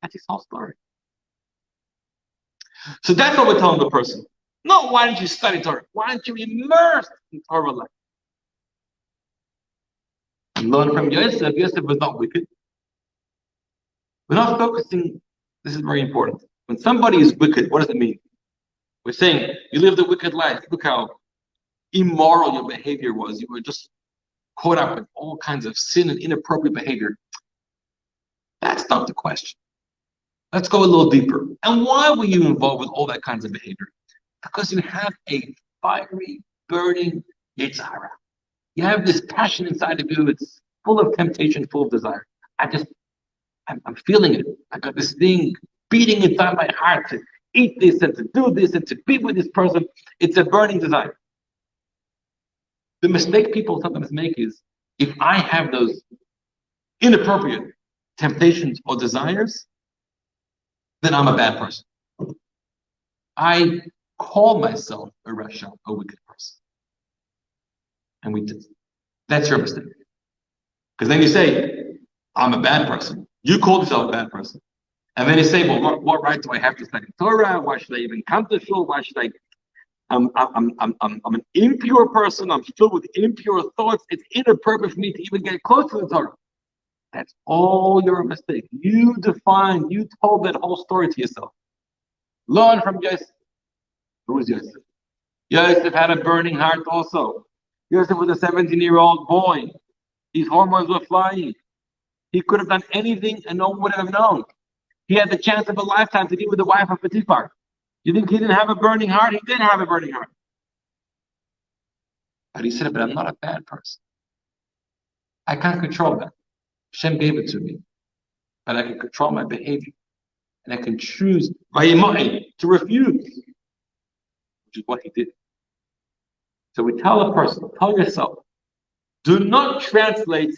That's his whole story. So that's what we're telling the person. No, why don't you study Torah? Why aren't you immersed in Torah life? And learn from Yosef. Yosef was not wicked. We're not focusing, this is very important. When somebody is wicked, what does it mean? We're saying, you lived a wicked life. Look how immoral your behavior was. You were just caught up with all kinds of sin and inappropriate behavior. That's not the question. Let's go a little deeper. And why were you involved with all that kinds of behavior? Because you have a fiery, burning yitzhara. You have this passion inside of you. It's full of temptation, full of desire. I'm feeling it. I got this thing beating inside my heart to eat this and to do this and to be with this person. It's a burning desire. The mistake people sometimes make is, if I have those inappropriate temptations or desires, then I'm a bad person. I call myself a rasha, a wicked person. And we did. That's your mistake. Because then you say, I'm a bad person. You call yourself a bad person. And then you say, well, what right do I have to study Torah? Why should I even come to shul? Why should I? I'm an impure person. I'm filled with impure thoughts. It's inappropriate for me to even get close to the Torah. That's all your mistake. You told that whole story to yourself. Learn from Yosef. Who was Yosef? Yosef had a burning heart also. Yosef was a 17-year-old boy. His hormones were flying. He could have done anything and no one would have known. He had the chance of a lifetime to be with the wife of Potiphar. You think he didn't have a burning heart? He did have a burning heart. But he said, but I'm not a bad person. I can't control that. Hashem gave it to me. But I can control my behavior. And I can choose to refuse. Which is what he did. So we tell a person, tell yourself, do not translate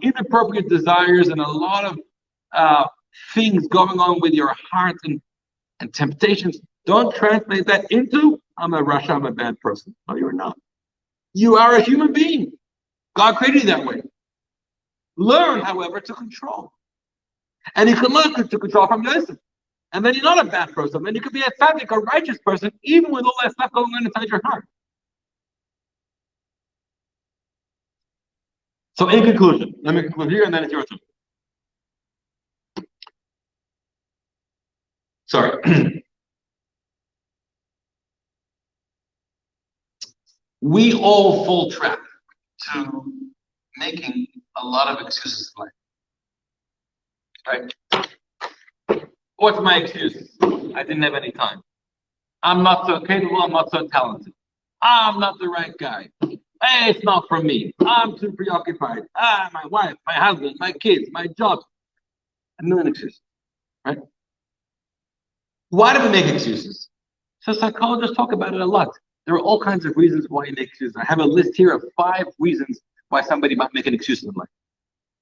inappropriate desires and a lot of things going on with your heart and temptations. Don't translate that into, I'm a rasha, I'm a bad person. No, you're not. You are a human being. God created you that way. Learn, however, to control. And you can learn to control from Yosef. And then you're not a bad person. Then you could be a tzaddik, a righteous person, even with all that stuff going on inside your heart. So in conclusion, let me conclude here and then it's your turn. Sorry. We all fall trap to making a lot of excuses in life. Right? What's my excuse? I didn't have any time. I'm not so capable, I'm not so talented. I'm not the right guy. Hey, it's not for me. I'm too preoccupied. My wife, my husband, my kids, my job. A million excuses. Right? Why do we make excuses? So psychologists talk about it a lot. There are all kinds of reasons why you make excuses. I have a list here of 5 reasons why somebody might make an excuse in life.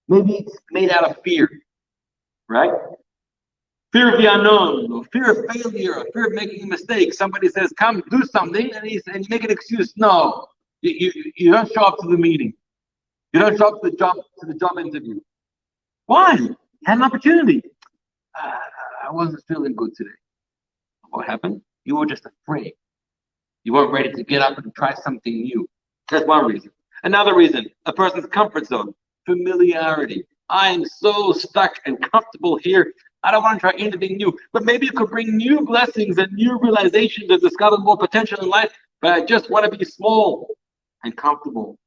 Maybe it's made out of fear, right? Fear of the unknown, or fear of failure, or fear of making a mistake. Somebody says, come do something, and you make an excuse. No, you don't show up to the meeting. You don't show up to the job interview. Why? You had an opportunity. I wasn't feeling good today. What happened? You were just afraid. You weren't ready to get up and try something new. That's one reason. Another reason, a person's comfort zone, familiarity. I am so stuck and comfortable here. I don't want to try anything new. But maybe it could bring new blessings and new realization to discover more potential in life. But I just want to be small and comfortable.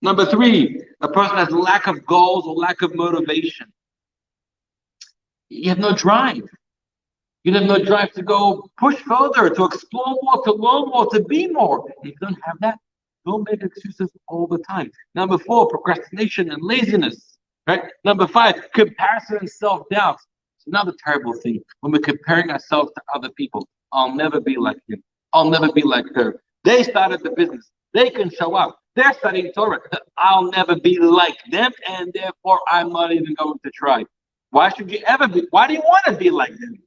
Number 3, a person has lack of goals or lack of motivation. You have no drive. You have no drive to go push further, to explore more, to learn more, to be more. If you don't have that, don't make excuses all the time. Number 4, procrastination and laziness. Right? Number 5, comparison and self-doubt. It's another terrible thing when we're comparing ourselves to other people. I'll never be like him. I'll never be like her. They started the business. They can show up. They're studying Torah. I'll never be like them, and therefore I'm not even going to try. Why should you ever be? Why do you want to be like them?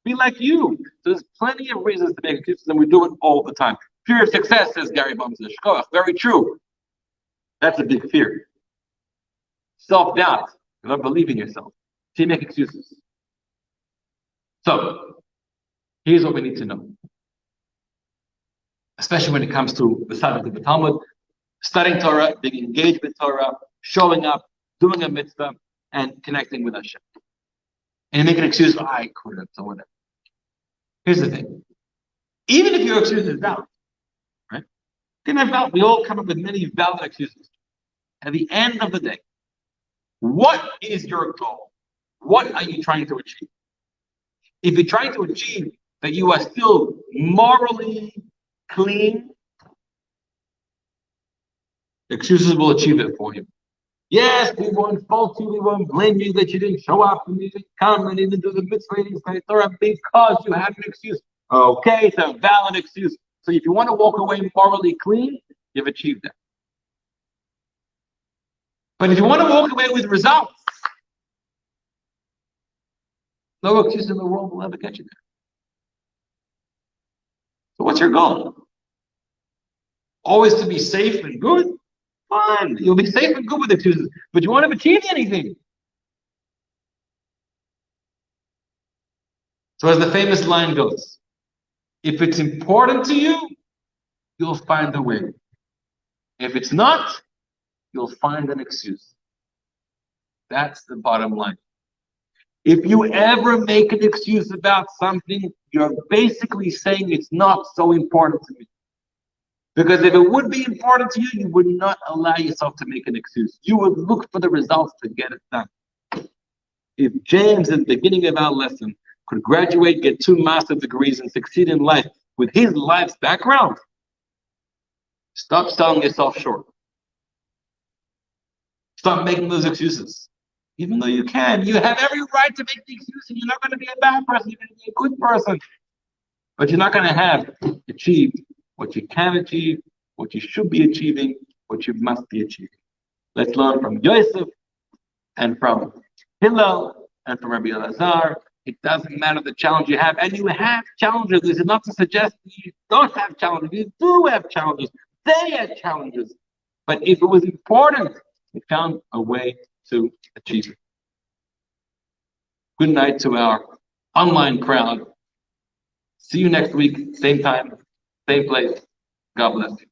Be like you. So there's plenty of reasons to make excuses, and we do it all the time. Fear of success, says Gary Bums. Very true. That's a big fear. Self-doubt. You don't believe in yourself. So you make excuses. So here's what we need to know. Especially when it comes to the subject of the Talmud, studying Torah, being engaged with Torah, showing up, doing a mitzvah, and connecting with Hashem. And you make an excuse, I couldn't, or whatever. Here's the thing. Even if your excuse is valid, right? We all come up with many valid excuses. At the end of the day, what is your goal? What are you trying to achieve? If you're trying to achieve that you are still morally clean, excuses will achieve it for you. Yes, we won't fault you, we won't blame you that you didn't show up and you didn't come and you didn't do the mitzvah, you didn't study Torah because you have an excuse. Okay, it's a valid excuse. So if you want to walk away morally clean, you've achieved that. But if you want to walk away with results, no excuse in the world will ever get you there. So what's your goal? Always to be safe and good? Fine, you'll be safe and good with excuses, but you won't have achieved anything. So as the famous line goes, if it's important to you, you'll find a way. If it's not, you'll find an excuse. That's the bottom line. If you ever make an excuse about something, you're basically saying it's not so important to me. Because if it would be important to you, you would not allow yourself to make an excuse. You would look for the results to get it done. If James, at the beginning of our lesson, could graduate, get 2 master's degrees, and succeed in life with his life's background, stop selling yourself short. Stop making those excuses. Even though you can, you have every right to make the excuse, and you're not going to be a bad person, you're going to be a good person. But you're not going to have achieved what you can achieve, what you should be achieving, what you must be achieving. Let's learn from Yosef and from Hillel and from Rabbi Eliezer. It doesn't matter the challenge you have, and you have challenges. This is not to suggest that you don't have challenges. You do have challenges. They have challenges. But if it was important, you found a way to achieve it. Good night to our online crowd. See you next week, same time, same place. God bless you.